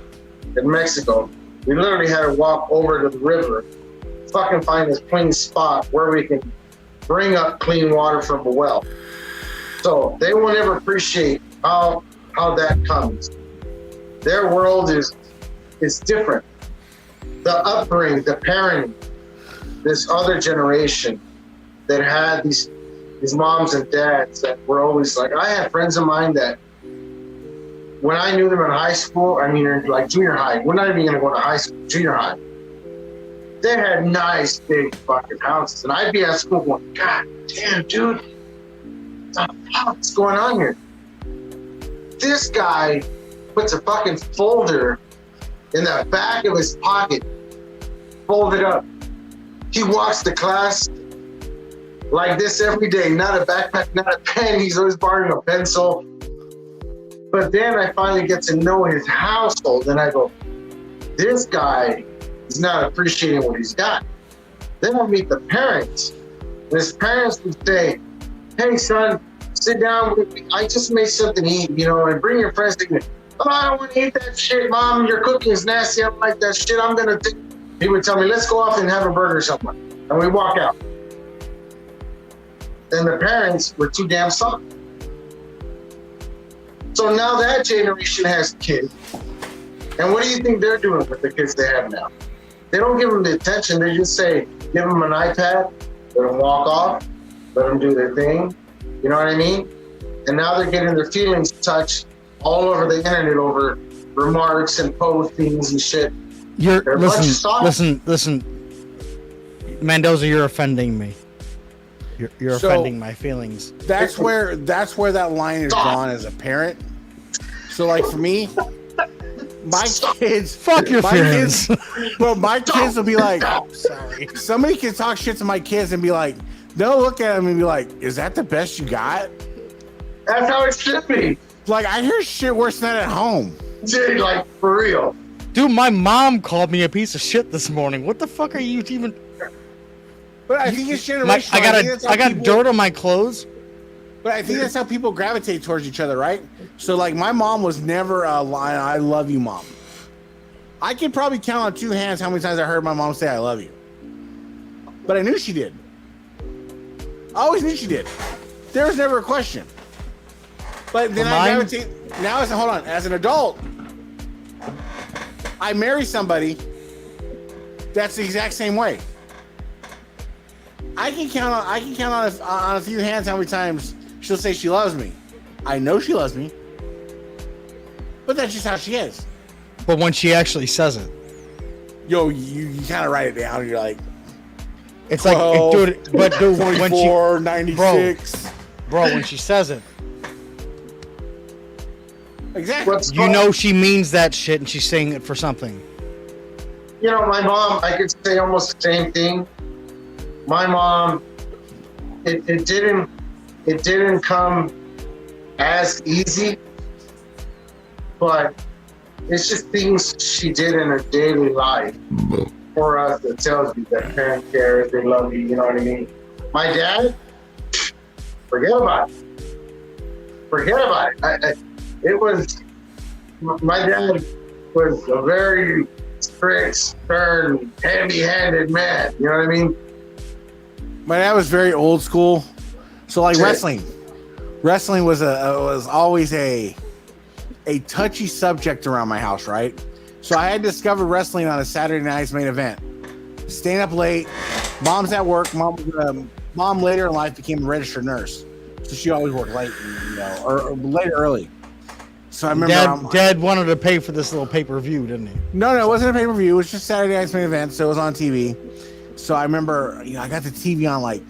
A: in Mexico, we literally had to walk over to the river, fucking find this clean spot where we can bring up clean water from a well. So they will never appreciate how that comes. Their world is different. The upbringing, the parenting, this other generation that had these moms and dads that were always like, I had friends of mine that when I knew them in high school, I mean, like junior high, we're not even going to go to high school, junior high. They had nice, big fucking houses. And I'd be at school going, God damn, dude, what's going on here? This guy puts a fucking folder in the back of his pocket, folded up. He walks to class like this every day, not a backpack, not a pen. He's always borrowing a pencil. But then I finally get to know his household, and I go, this guy is not appreciating what he's got. Then I meet the parents, and his parents would say, hey, son, sit down with me. I just made something to eat, and bring your friends to me. Oh, I don't want to eat that shit, Mom. Your cooking is nasty. I don't like that shit. I'm going to He would tell me, let's go off and have a burger somewhere. And we walk out. And the parents were too damn soft. So now that generation has kids. And what do you think they're doing with the kids they have now? They don't give them the attention. They just say, give them an iPad, let them walk off, let them do their thing. You know what I mean? And now they're getting their feelings touched all over the internet over remarks and postings and shit.
C: Listen, Mendoza, you're offending me. You're offending my feelings.
D: That's where that line is drawn as a parent. So like for me, my kids,
C: fuck your feelings.
D: Well, my kids will be like,
C: sorry.
D: Somebody can talk shit to my kids and be like, they'll look at them and be like, is that the best you got?
A: That's how it should be.
D: Like I hear shit worse than that at home.
A: Dude, like for real.
C: Dude, my mom called me a piece of shit this morning. What the fuck are you even?
D: But I think it's generational.
C: I got dirt on my clothes.
D: But I think that's how people gravitate towards each other, right? So like my mom was never a line, I love you, Mom. I can probably count on two hands how many times I heard my mom say I love you. But I knew she did. I always knew she did. There was never a question. But then I gravitate now as an adult, I marry somebody that's the exact same way. I can count on a few hands how many times she'll say she loves me. I know she loves me, but that's just how she is.
C: But when she actually says it,
D: you kind of write it down. And you're like,
C: it's 12, like, dude, but dude,
D: 44, when she 96,
C: bro, when she says it,
D: exactly.
C: You know she means that shit, and she's saying it for something.
A: My mom, I could say almost the same thing. My mom, it didn't come as easy, but it's just things she did in her daily life for us that tells you that parents care, they love you, you know what I mean? My dad, forget about it. My dad was a very strict, stern, heavy-handed man, you know what I mean?
D: My dad was very old school, so like wrestling was always a touchy subject around my house, right? So I had discovered wrestling on a Saturday night's main event. Staying up late, mom's at work. Mom later in life became a registered nurse, so she always worked late, or late early. So I remember
C: Dad wanted to pay for this little pay-per-view, didn't he?
D: No, it wasn't a pay-per-view. It was just Saturday night's main event, so it was on TV. So I remember, I got the TV on like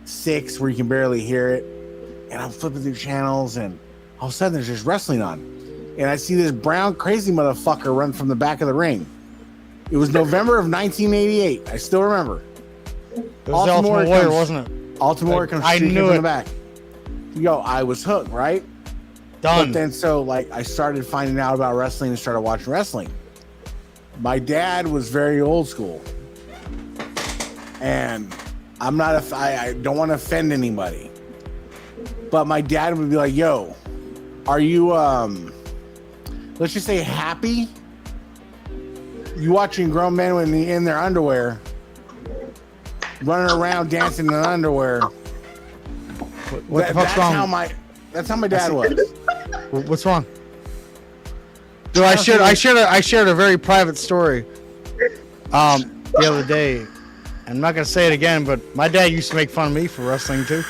D: 6 where you can barely hear it. And I'm flipping through channels and all of a sudden there's just wrestling on. And I see this brown crazy motherfucker run from the back of the ring. It was November of 1988. I still remember.
C: It was Ultimate Warrior, wasn't it?
D: Ultimate Warrior comes streaking from the back. I was hooked, right?
C: Done.
D: But then I started finding out about wrestling and started watching wrestling. My dad was very old school. And I don't want to offend anybody, but my dad would be like, yo, are you, let's just say happy? You watching grown men in their underwear, running around dancing in their underwear.
C: What the fuck's wrong?
D: That's how my dad was.
C: What's wrong? Dude, I shared a very private story, the other day. I'm not gonna say it again, but my dad used to make fun of me for wrestling too.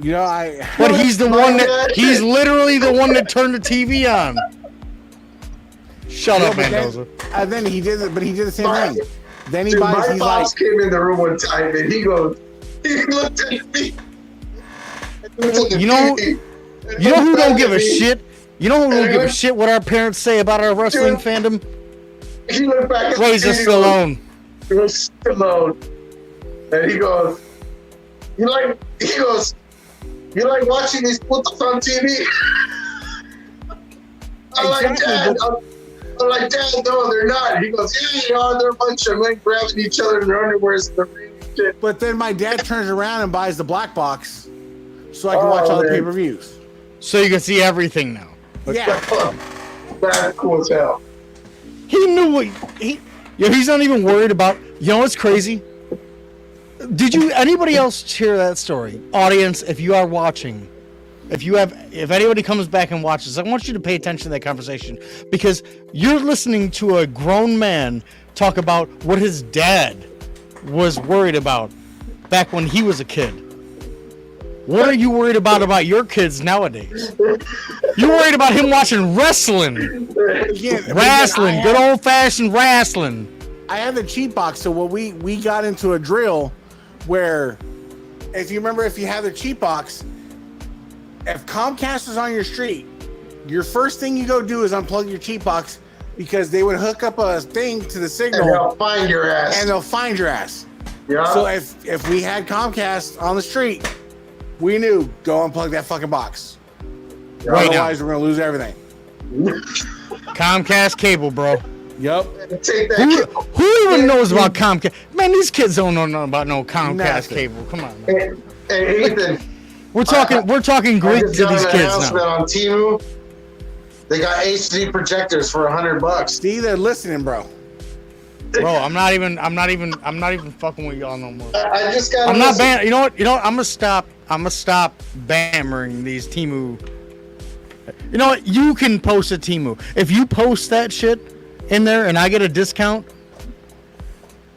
D: You know,
C: But he's the one that he's literally the one that turned the TV on. Shut up, Mendoza.
D: And then he did it, but he did the same thing. Then he
A: Dude,
D: buys.
A: my
D: He's
A: pops
D: like,
A: came in the room one time and he looked at me.
C: You know who don't give a shit? You know who don't give a shit what our parents say about our wrestling fandom?
A: He looked back at
C: Razor Stallone.
A: He was Stallone. And he goes, you like watching these putos on TV? I'm like, Dad, no, they're not. He goes, yeah, you are. They're a bunch of men grabbing each other in their underwears in the ring and shit.
D: but then my dad turns around and buys the black box, so I can watch all the
A: man.
D: pay-per-views.
C: So you can see everything now.
D: Yeah.
A: That's cool as hell.
C: He knew what he's not even worried about. You know what's crazy? Did anybody else hear that story? Audience, if you are watching, if anybody comes back and watches, I want you to pay attention to that conversation because you're listening to a grown man talk about what his dad was worried about back when he was a kid. What are you worried about your kids nowadays? You're worried about him watching wrestling. Wrestling, good old-fashioned wrestling.
D: I had the cheat box, so when we got into a drill where, if you remember, if you had the cheat box, if Comcast was on your street, your first thing you go do is unplug your cheat box because they would hook up a thing to the signal.
A: And they'll find your ass.
D: And they'll find your ass.
A: Yeah.
D: So if we had Comcast on the street, we knew go unplug that fucking box.
C: Right
D: Otherwise, we're gonna lose everything.
C: Comcast cable, bro.
D: Yep.
A: Take that
C: Who even knows about Comcast? Man, these kids don't know nothing about no Comcast
D: Nothing.
C: cable. Come on, man.
A: Hey, Ethan.
C: We're talking
A: I
C: Greek
A: just
C: to
A: got
C: these
A: an
C: kids
A: announcement
C: now.
A: on Temu. They got HD projectors for $100.
D: See, they're listening, bro.
C: Bro, I'm not even fucking with y'all no more.
A: I just got.
C: I'm not ban. You know what? I'm gonna stop bammering these Temu. You know what? You can post a Temu. If you post that shit in there and I get a discount,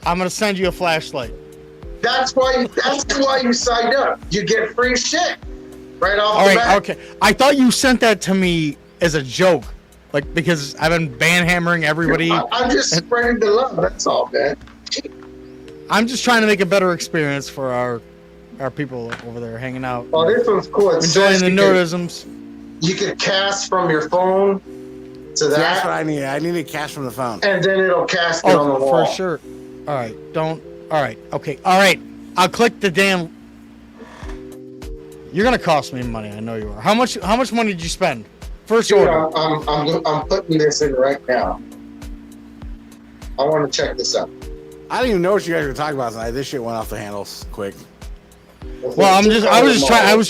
C: I'm gonna send you a flashlight.
A: That's why you signed up. You get free shit right off
C: All
A: the
C: right,
A: bat.
C: okay. I thought you sent that to me as a joke, like because I've been ban-hammering everybody.
A: I'm just spreading the love. That's all, man.
C: I'm just trying to make a better experience for our people over there hanging out,
A: Oh, this one's cool. It
C: enjoying
A: says
C: the nerdisms.
A: You can cast from your phone to
D: That's
A: that,
D: what I need. I need a cash from the phone.
A: and then it'll cast it on the
C: Oh,
A: wall.
C: for sure. All right, okay, all right. I'll click the damn. You're gonna cost me money. I know you are. How much money did you spend? First
A: Dude,
C: order.
A: I'm putting this in right now. I want to check this out.
D: I didn't even know what you guys were talking about tonight. This shit went off the handles quick.
C: Well, I was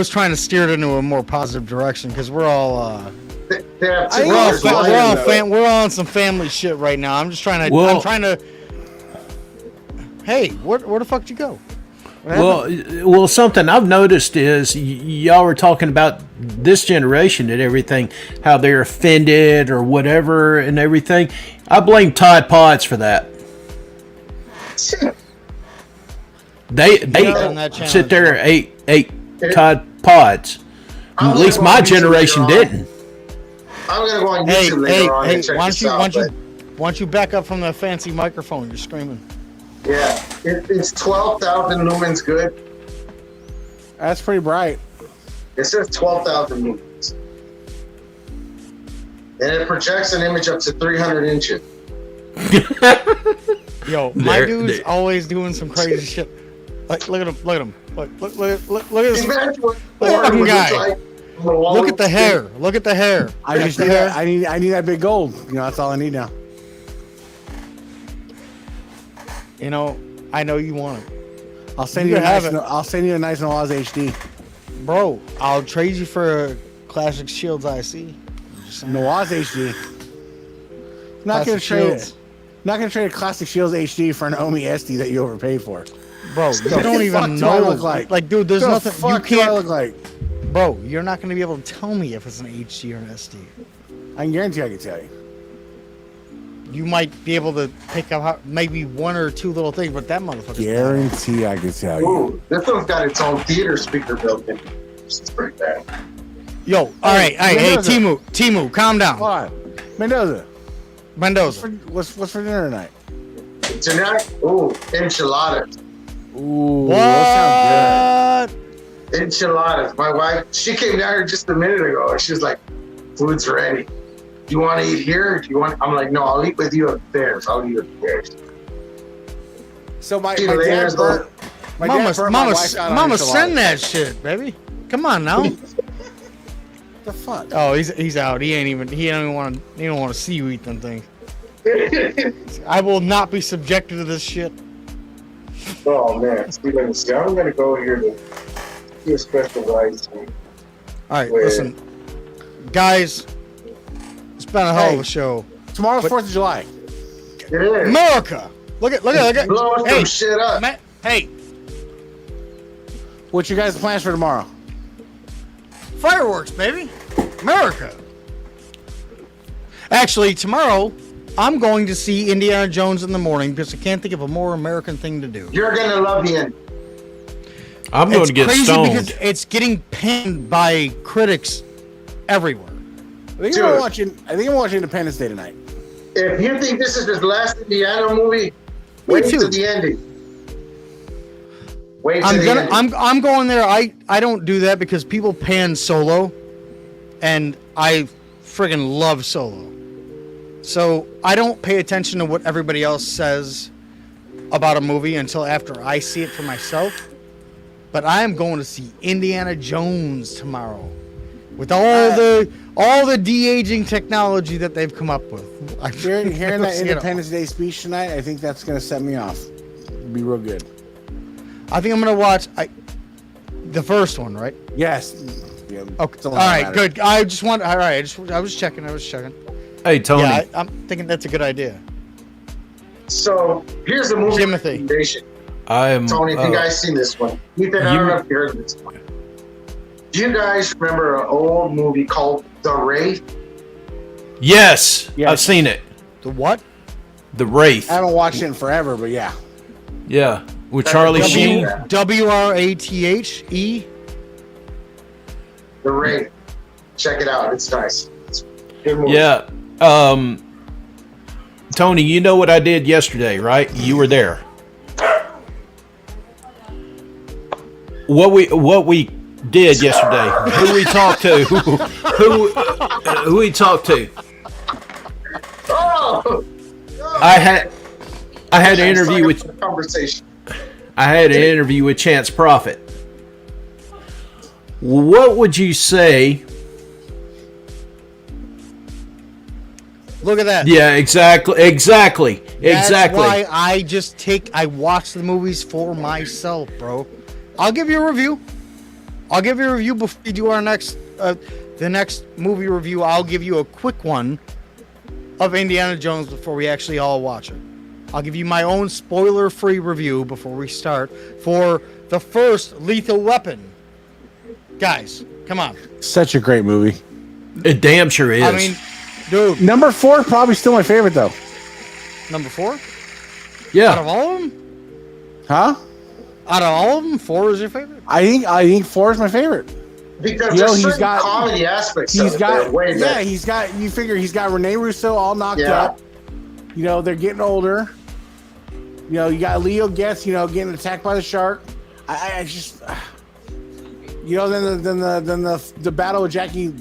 C: trying to steer it into a more positive direction because we're all
A: They have two
D: I
A: cars lined up.
C: we're all on some family shit right now. I'm just trying to.
B: Well-
C: I'm trying to. Hey, where the fuck did you go? What happened?
B: Well, something I've noticed is y'all were talking about this generation and everything, how they're offended or whatever and everything. I blame Tide Pods for that. They
C: on that channel
B: sit there
C: as
B: and ate Tide Pods. At least my generation didn't.
A: I'm gonna go on
C: Hey,
A: YouTube later on
C: hey,
A: and check
C: why
A: this
C: don't
A: out.
C: you back up from that fancy microphone? You're screaming.
A: Yeah, it's 12,000 lumens good.
D: That's pretty bright.
A: It says 12,000 lumens. And it projects an image up to 300 inches.
C: Yo, my
B: There-
C: dude's
B: there-
C: always doing some crazy shit. Like, look at him. Look at him. Look at this.
A: Imagine what
C: fucking
A: would
C: guy.
A: look like on the wall.
C: Look at the hair. Look at the hair.
D: I
C: Look
D: just
C: at
D: need
C: the hair.
D: that. I need that big gold. You know, that's all I need now.
C: You know, I know you want it,
D: I'll send
C: You
D: you.
C: can have it.
D: I'll send you a nice Nawaz HD.
C: bro. I'll trade you for a Classic Shields IC.
D: Nawaz HD. Not gonna
C: Classic
D: trade
C: Shields.
D: it. Not gonna trade a Classic Shields HD for an Omi SD that you overpaid for.
C: Bro, you don't
D: fuck
C: even
D: do I
C: know.
D: look like?
C: Dude, there's
D: What the
C: nothing. You
D: fuck do I look
C: can't,
D: like?
C: bro. You're not gonna be able to tell me if it's an HD or an SD.
D: I can guarantee I can tell you.
C: you might be able to pick up maybe one or two little things, but that motherfucker.
D: Guarantee I can tell you.
A: Ooh, this one's got its own theater speaker built in. This is pretty bad.
C: Yo, all right, hey, Timu, calm down.
D: Hold on. Mendoza. What's for dinner tonight?
A: Tonight, enchiladas.
D: Ooh,
C: What?
D: that sounds good.
A: Enchiladas. My wife, she came down here just a minute ago, and she was like, "Food's ready. Do you want to eat here? Do you want?" I'm like, "No, I'll eat with you upstairs. I'll eat upstairs."
D: So my
A: See,
D: dad
A: layers
D: burnt. My dad burnt my wife out on
C: Mama,
D: enchiladas.
C: send that shit, baby. Come on now.
D: The fuck?
C: Oh, he's out. He don't want to see you eat them things. I will not be subjected to this shit.
A: Oh man, Steven, I'm gonna go here to do a special rice.
C: All right, listen, guys. It's been a hell of a show.
D: Tomorrow's 4th of July.
A: It is.
C: America, look at.
A: Blowing some shit up.
C: Hey,
D: What's your guys' plans for tomorrow?
C: fireworks, baby. America. Actually, tomorrow I'm going to see Indiana Jones in the morning because I can't think of a more American thing to do.
A: You're gonna love the end.
B: I'm going to get
C: crazy
B: stoned.
C: because it's getting panned by critics everywhere.
D: I think I'm watching Independence Day tonight.
A: If you think this is his last Indiana movie, wait
C: too.
A: to the ending. Wait to the ending.
C: I'm going there. I don't do that because people pan Solo, and I friggin' love Solo. So I don't pay attention to what everybody else says about a movie until after I see it for myself. But I am going to see Indiana Jones tomorrow, with all the de-aging technology that they've come up with.
D: Hearing that Independence Day speech tonight, I think that's gonna set me off. It'll be real good.
C: I think I'm gonna watch the first one, right?
D: Yes. Yeah,
C: Okay. All right. Good. I just want. All right. I was checking.
B: Hey, Tony.
C: Yeah, I'm thinking that's a good idea.
A: So here's a movie
C: Timothy.
A: recommendation.
B: I'm
A: Tony, have you guys seen this one? Ethan, I don't know if you heard of this one. Do you guys remember an old movie called The Wraith?
B: Yes, I've seen it.
C: The what?
B: The Wraith.
D: I haven't watched it in forever, but yeah.
B: Yeah, with Charlie Sheen.
C: WRATHE.
A: The Wraith. Check it out. It's nice. It's a good movie.
B: Yeah. Tony, you know what I did yesterday, right? You were there. What we did yesterday? Who we talked to? Who we talked to?
A: Oh!
B: I had an interview with
A: conversation.
B: I had an interview with Chance Prophet. What would you say?
C: Look at that.
B: Yeah, exactly.
C: That's why I watch the movies for myself, bro. I'll give you a review. Before we do our the next movie review. I'll give you a quick one of Indiana Jones before we actually all watch it. I'll give you my own spoiler-free review before we start for the first Lethal Weapon. Guys, come on.
D: Such a great movie.
B: It damn sure is.
C: I mean, dude.
D: Number 4 probably still my favorite though.
C: Number 4?
B: Yeah.
C: Out of all of them?
D: Huh?
C: Out of all of them, 4 is your favorite?
D: I think 4 is my favorite.
A: Because there's certain comedy aspects of it that are way better.
D: He's got Rene Russo all knocked up. You know, they're getting older. You know, you got Leo Getz, getting attacked by the shark. I just, then the battle with Jet Li.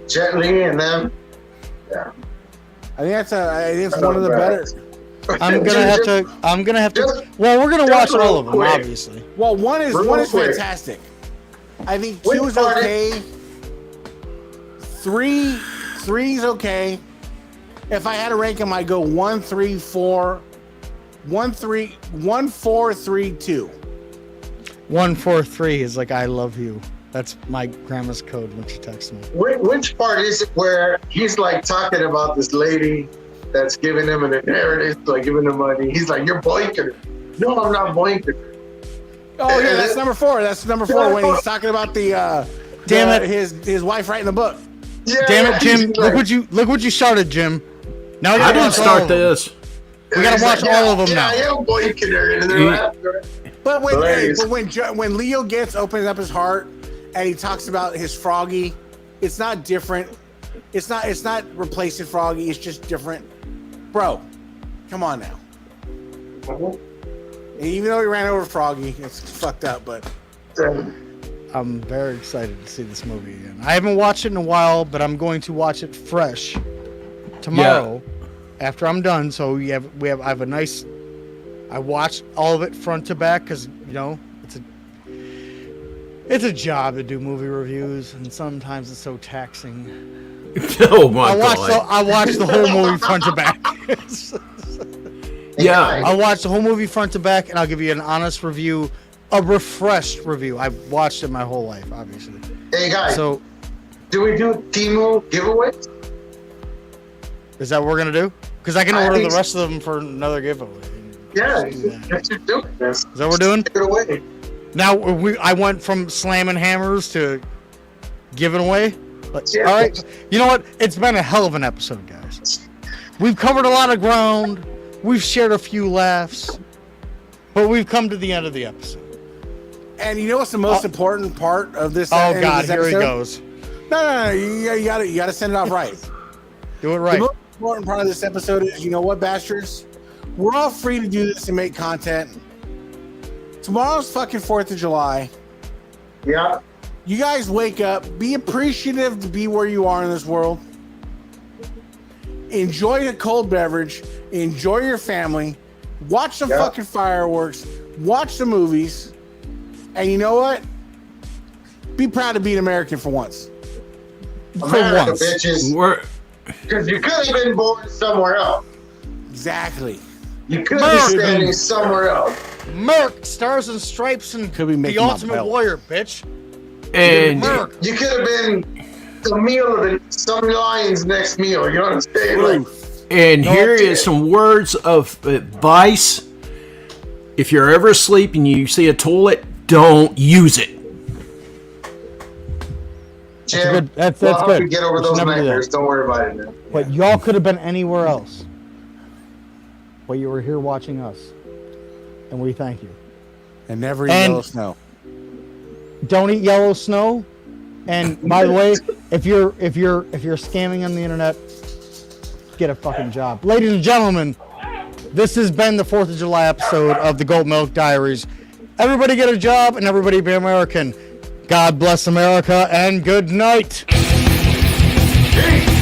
A: Jet Li and them. Yeah.
D: I think it's one of the better.
C: I'm gonna have to. Well, we're gonna watch all of them, obviously.
D: Well, one is fantastic. I think 2 is okay. 3 is okay. If I had to rank them, I'd go 1, 3, 4, 1, 3, 1, 4, 3, 2.
C: 1, 4, 3 is like I love you. That's my grandma's code when she texts me.
A: Which part is it where he's like talking about this lady that's giving him an inheritance, like giving him money? He's like, "You're boinking her." No, I'm not boinking her.
D: Oh yeah, that's number 4. That's number 4 when he's talking about the
C: damn it,
D: his wife writing the book.
A: Yeah,
C: Damn it, Jim!
A: like,
C: Look what you started, Jim. Now we
B: I
C: gotta
B: didn't
C: watch all
B: start
C: of them.
B: this.
C: We gotta watch all of them now.
A: Yeah, I'm blinking her and they're laughing.
D: But when
A: Hilarious.
D: when Leo opens up his heart and he talks about his Froggy, it's not different. It's not replacing Froggy. It's just different, bro. Come on now. And even though he ran over Froggy, it's fucked up. But
C: I'm very excited to see this movie again. I haven't watched it in a while, but I'm going to watch it fresh tomorrow after I'm done. So I have a nice. I watched all of it front to back because you know it's a job to do movie reviews, and sometimes it's so taxing.
B: Oh my god!
C: I watched the whole movie front to back.
B: Yeah,
C: I'll watch the whole movie front to back, and I'll give you an honest review, a refreshed review. I've watched it my whole life, obviously.
A: Hey guys,
C: So,
A: do we do Timu giveaways?
C: is that what we're gonna do? Because I can
A: I
C: order the
A: think
C: rest of them for another giveaway.
A: Yeah,
C: Let's do that.
A: let's just do it.
C: Is that what we're doing?
A: Take it away.
C: Now I went from slamming hammers to giving away. Like,
A: Yeah.
C: all right, you know what? It's been a hell of an episode, guys. We've covered a lot of ground. We've shared a few laughs, but we've come to the end of the episode.
D: and you know what's the most important part of this?
C: Oh
D: of
C: God,
D: this
C: here he
D: episode?
C: goes.
D: No, you gotta send it off right.
C: Do it
D: The
C: right.
D: most important part of this episode is, you know what, bastards? We're all free to do this and make content. Tomorrow's fucking 4th of July.
A: Yeah.
D: You guys wake up, be appreciative to be where you are in this world. Enjoy a cold beverage, enjoy your family, watch some fucking fireworks, watch some movies, and you know what? Be proud to be an American for once.
A: America,
C: once.
A: bitches.
B: we're
A: Because you could have been born somewhere else.
D: Exactly.
A: You could be standing somewhere else.
C: Merc, Stars and Stripes, and
D: Could be
C: the
D: making my
C: Ultimate
D: belt.
C: Warrior, bitch.
B: and
C: Merc.
A: You could have been the meal of some lion's next meal. You know what I'm saying? Like,
B: and
A: No,
B: here
A: I did.
B: is some words of advice. If you're ever asleep and you see a toilet, don't use it.
A: Jim,
C: good- that's
A: we'll help
C: good.
A: you get over
C: We should
A: those
C: never do that.
A: nightmares. Don't worry about it, man.
C: But y'all could have been anywhere else. But you were here watching us. And we thank you.
D: And never eat
C: And-
D: yellow snow.
C: Don't eat yellow snow. And by the way, if you're scamming on the internet, get a fucking job. Ladies and gentlemen, this has been the 4th of July episode of the Goatmilk Diaries. Everybody get a job and everybody be American. God bless America and good night.
A: Peace.